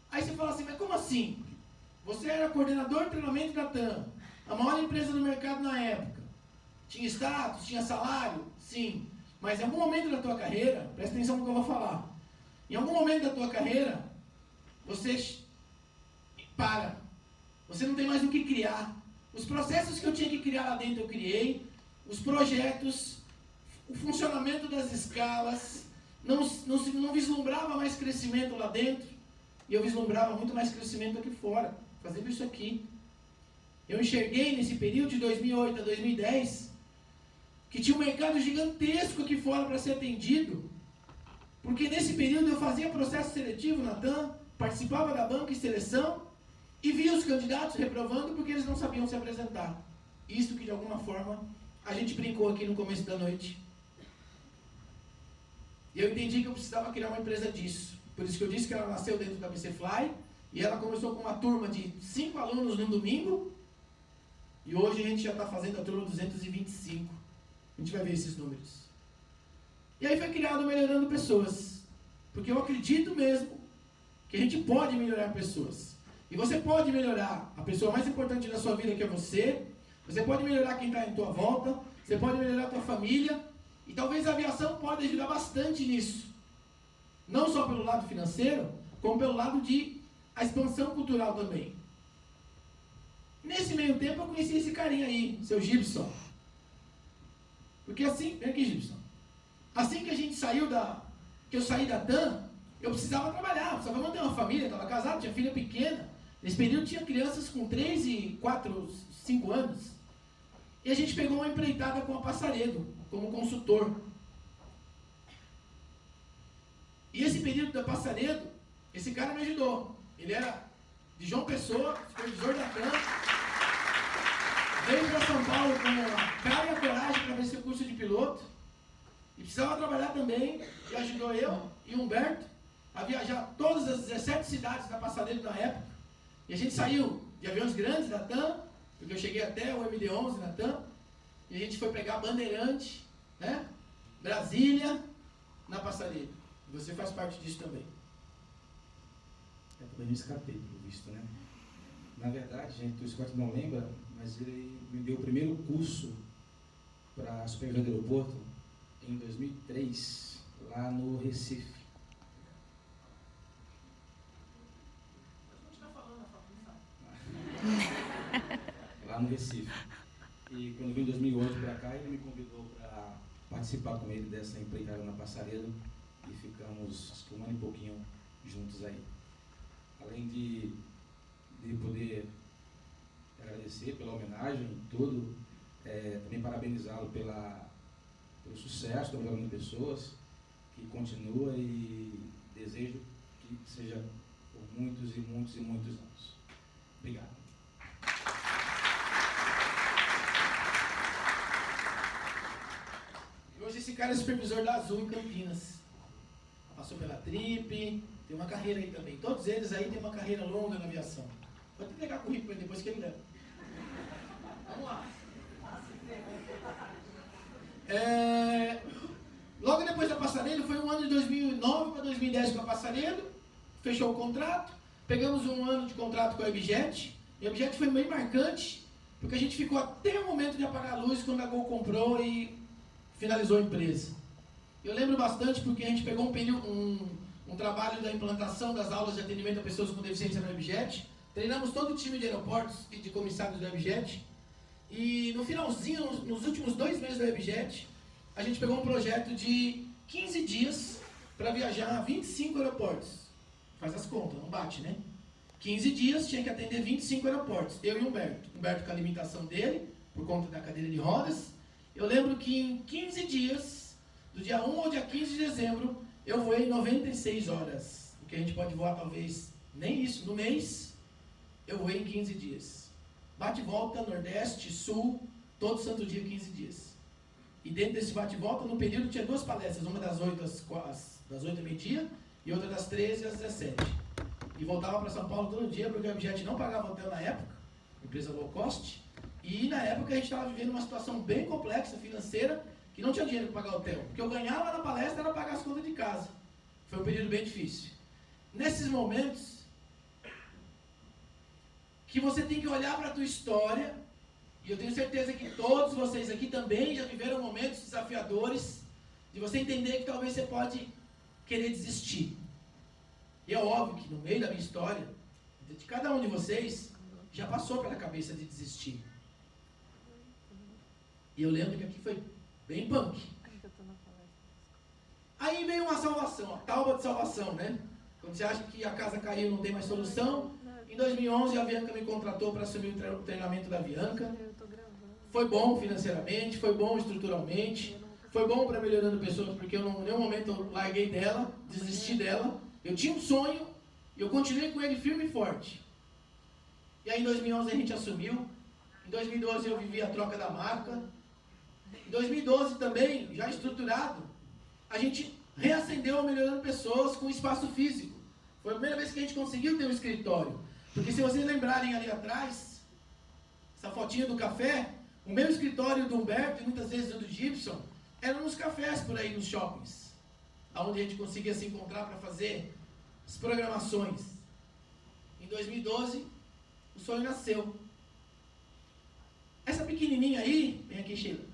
Aí você fala assim, mas como assim? Você era coordenador de treinamento da TAM, a maior empresa do mercado na época. Tinha status, tinha salário? Sim. Mas em algum momento da tua carreira, presta atenção no que eu vou falar. Em algum momento da tua carreira, você para. Você não tem mais o que criar. Os processos que eu tinha que criar lá dentro eu criei. Os projetos, o funcionamento das escalas. Não vislumbrava mais crescimento lá dentro. E eu vislumbrava muito mais crescimento aqui fora, fazendo isso aqui. Eu enxerguei nesse período de 2008 a 2010 que tinha um mercado gigantesco aqui fora para ser atendido, porque nesse período eu fazia processo seletivo na TAM, participava da banca e seleção e via os candidatos reprovando porque eles não sabiam se apresentar. Isso que de alguma forma a gente brincou aqui no começo da noite. E eu entendi que eu precisava criar uma empresa disso. Por isso que eu disse que ela nasceu dentro da BC Fly, e ela começou com uma turma de 5 alunos no domingo, e hoje a gente já está fazendo a turma 225. A gente vai ver esses números. E aí foi criado Melhorando Pessoas, porque eu acredito mesmo que a gente pode melhorar pessoas. E você pode melhorar a pessoa mais importante da sua vida, que é você pode melhorar quem está em tua volta, você pode melhorar a tua família, e talvez a aviação pode ajudar bastante nisso. Não só pelo lado financeiro, como pelo lado de a expansão cultural também. Nesse meio tempo eu conheci esse carinha aí, seu Gibson. Porque assim, vem aqui, Gibson. Assim que a gente saiu que eu saí da TAM, eu precisava trabalhar, precisava manter uma família, estava casado, tinha filha pequena. Nesse período tinha crianças com 3 e 4, 5 anos. E a gente pegou uma empreitada com a Passaredo, como consultor. E esse período da Passaredo, esse cara me ajudou. Ele era de João Pessoa, supervisor da TAM. Veio para São Paulo com a cara e a coragem para ver seu curso de piloto. E precisava trabalhar também. E ajudou eu e o Humberto a viajar todas as 17 cidades da Passaredo na época. E a gente saiu de aviões grandes da TAM, porque eu cheguei até o MD-11 na TAM. E a gente foi pegar Bandeirante, né? Brasília, na Passaredo. E você faz parte disso também. Eu também me escapei, pelo visto, né? Na verdade, gente, o Scott não lembra, mas ele me deu o primeiro curso para supervisor do aeroporto em 2003, lá no Recife. Lá no Recife. E quando eu vim em 2008 para cá, ele me convidou para participar com ele dessa empreitada na Passaredo e ficamos, acho que 1 ano e pouquinho juntos aí. Além de poder agradecer pela homenagem e tudo, também parabenizá-lo pelo sucesso do programa de pessoas, que continua, e desejo que seja por muitos e muitos e muitos anos. Obrigado. Hoje esse cara é supervisor da Azul em Campinas. Passou pela Trip, tem uma carreira aí também. Todos eles aí têm uma carreira longa na aviação. Vou até pegar currículo aí depois que ele leva. Vamos lá. Logo depois da Passaredo, foi um ano de 2009 para 2010 com a Passaredo. Fechou o contrato. Pegamos um ano de contrato com a Ebjet. E a Ebjet foi meio marcante, porque a gente ficou até o momento de apagar a luz quando a Gol comprou e finalizou a empresa. Eu lembro bastante porque a gente pegou um trabalho da implantação das aulas de atendimento a pessoas com deficiência na Ebjet. Treinamos todo o time de aeroportos e de comissários da Ebjet. E no finalzinho, nos últimos 2 meses da Ebjet, a gente pegou um projeto de 15 dias para viajar a 25 aeroportos. Faz as contas, não bate, né? 15 dias, tinha que atender 25 aeroportos. Eu e o Humberto. Humberto com a limitação dele, por conta da cadeira de rodas. Eu lembro que em 15 dias, do dia 1 ao dia 15 de dezembro, eu voei 96 horas. O que a gente pode voar talvez nem isso, no mês, eu voei em 15 dias. Bate e volta, Nordeste, Sul, todo santo dia 15 dias. E dentro desse bate e volta, no período tinha 2 palestras, uma das 8 ao meio-dia e outra das 13 às 17. E voltava para São Paulo todo dia, porque a Ebjet não pagava hotel na época, empresa low cost. E na época a gente estava vivendo uma situação bem complexa, financeira, que não tinha dinheiro para pagar hotel. O que eu ganhava na palestra era pagar as contas de casa. Foi um período bem difícil. Nesses momentos, que você tem que olhar para a tua história, e eu tenho certeza que todos vocês aqui também já viveram momentos desafiadores, de você entender que talvez você pode querer desistir. E é óbvio que no meio da minha história, de cada um de vocês, já passou pela cabeça de desistir. E eu lembro que aqui foi bem punk. Aí veio uma salvação, a tábua de salvação, né? Quando você acha que a casa caiu e não tem mais solução. Em 2011 a Avianca me contratou para assumir o treinamento da Avianca. Foi bom financeiramente, foi bom estruturalmente, foi bom para melhorando pessoas, porque eu em nenhum momento eu larguei dela, desisti dela. Eu tinha um sonho e eu continuei com ele firme e forte. E aí em 2011 a gente assumiu. Em 2012 eu vivi a troca da marca. Em 2012 também, já estruturado, a gente reacendeu a Melhorando Pessoas com espaço físico. Foi a primeira vez que a gente conseguiu ter um escritório. Porque se vocês lembrarem ali atrás, essa fotinha do café, o meu escritório do Humberto e muitas vezes o do Gibson, eram nos cafés por aí, nos shoppings. Onde a gente conseguia se encontrar para fazer as programações. Em 2012, o sonho nasceu. Essa pequenininha aí, vem aqui, Sheila,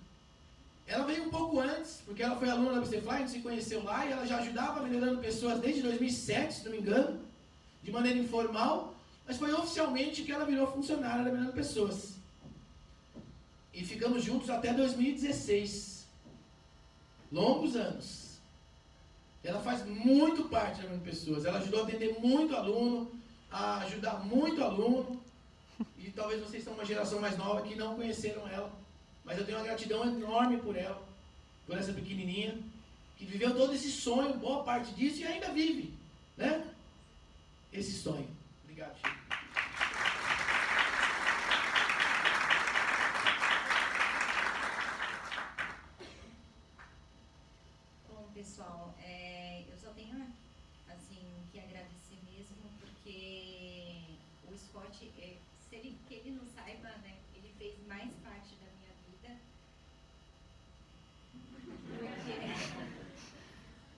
ela veio um pouco antes, porque ela foi aluna da BCFly, a gente se conheceu lá, e ela já ajudava Melhorando Pessoas desde 2007, se não me engano, de maneira informal, mas foi oficialmente que ela virou funcionária da Melhorando Pessoas. E ficamos juntos até 2016. longos anos. Ela faz muito parte da minha pessoas. Ela ajudou a atender muito aluno, a ajudar muito aluno. E talvez vocês são uma geração mais nova que não conheceram ela. Mas eu tenho uma gratidão enorme por ela, por essa pequenininha, que viveu todo esse sonho, boa parte disso, e ainda vive, né? Esse sonho. Obrigado, Chico. Bom, pessoal, eu só tenho assim que agradecer mesmo, porque o Scott, se ele, que ele não saiba, né, ele fez mais parte da minha vida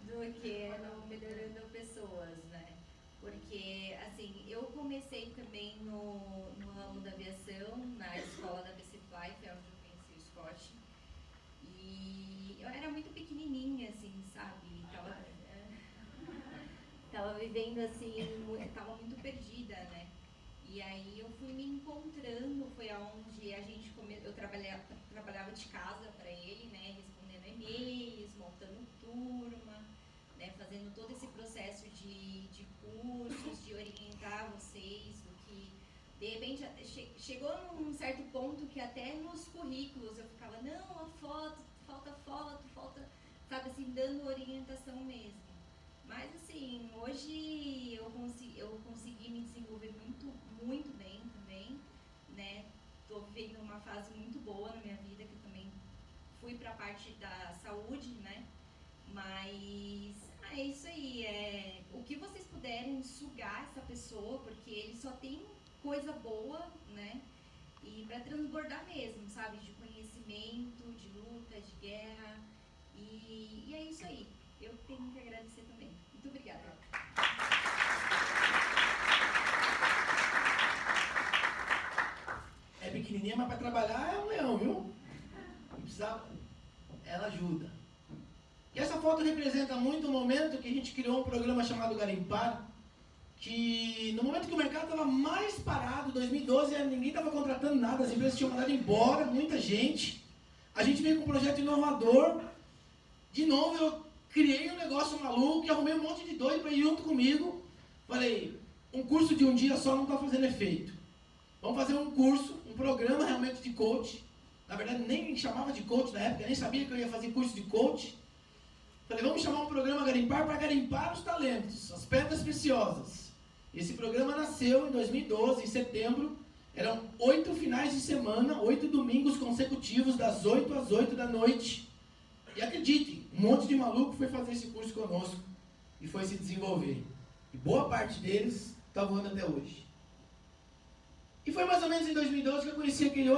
do que no Melhorando Pessoas, né? Porque, assim, eu comecei também no ramo da aviação, na escola da BC Fly, que é onde eu conheci o Scott. E eu era muito pequenininha, assim, sabe? Tava vivendo, assim, tava muito perdida, né? E aí eu fui me encontrando, foi aonde a gente eu trabalhava de casa para ele, né? Respondendo e-mails, montando turma, né? Fazendo todo esse processo de cursos, de orientar vocês, do que de repente chegou num certo ponto que até nos currículos eu ficava, não, a foto, falta, sabe assim, dando orientação mesmo. Mas assim, hoje eu consegui me desenvolver muito bem também, né? Tô vivendo uma fase muito boa na minha vida, que eu também fui para a parte da saúde, né? Mas é isso aí, o que vocês puderem sugar essa pessoa, porque ele só tem coisa boa, né? E para transbordar mesmo, sabe? De conhecimento, de luta, de guerra. E é isso aí. Eu tenho que agradecer também. Muito obrigada. É pequenininha, mas para trabalhar é um leão, viu? Ela ajuda. E essa foto representa muito o momento que a gente criou um programa chamado Garimpar, que no momento que o mercado estava mais parado, 2012, ninguém estava contratando nada, as empresas tinham mandado embora, muita gente. A gente veio com um projeto inovador. De novo, eu criei um negócio maluco e arrumei um monte de doido para ir junto comigo. Falei, um curso de um dia só não está fazendo efeito. Vamos fazer um curso, um programa realmente de coach. Na verdade, nem me chamava de coach na época, nem sabia que eu ia fazer curso de coach. Falei, vamos chamar um programa Garimpar para garimpar os talentos, as pedras preciosas. Esse programa nasceu em 2012, em setembro. Eram 8 finais de semana, 8 domingos consecutivos, das 8 às 8 da noite. E acreditem, um monte de maluco foi fazer esse curso conosco e foi se desenvolver. E boa parte deles está voando até hoje. E foi mais ou menos em 2012 que eu conheci aquele outro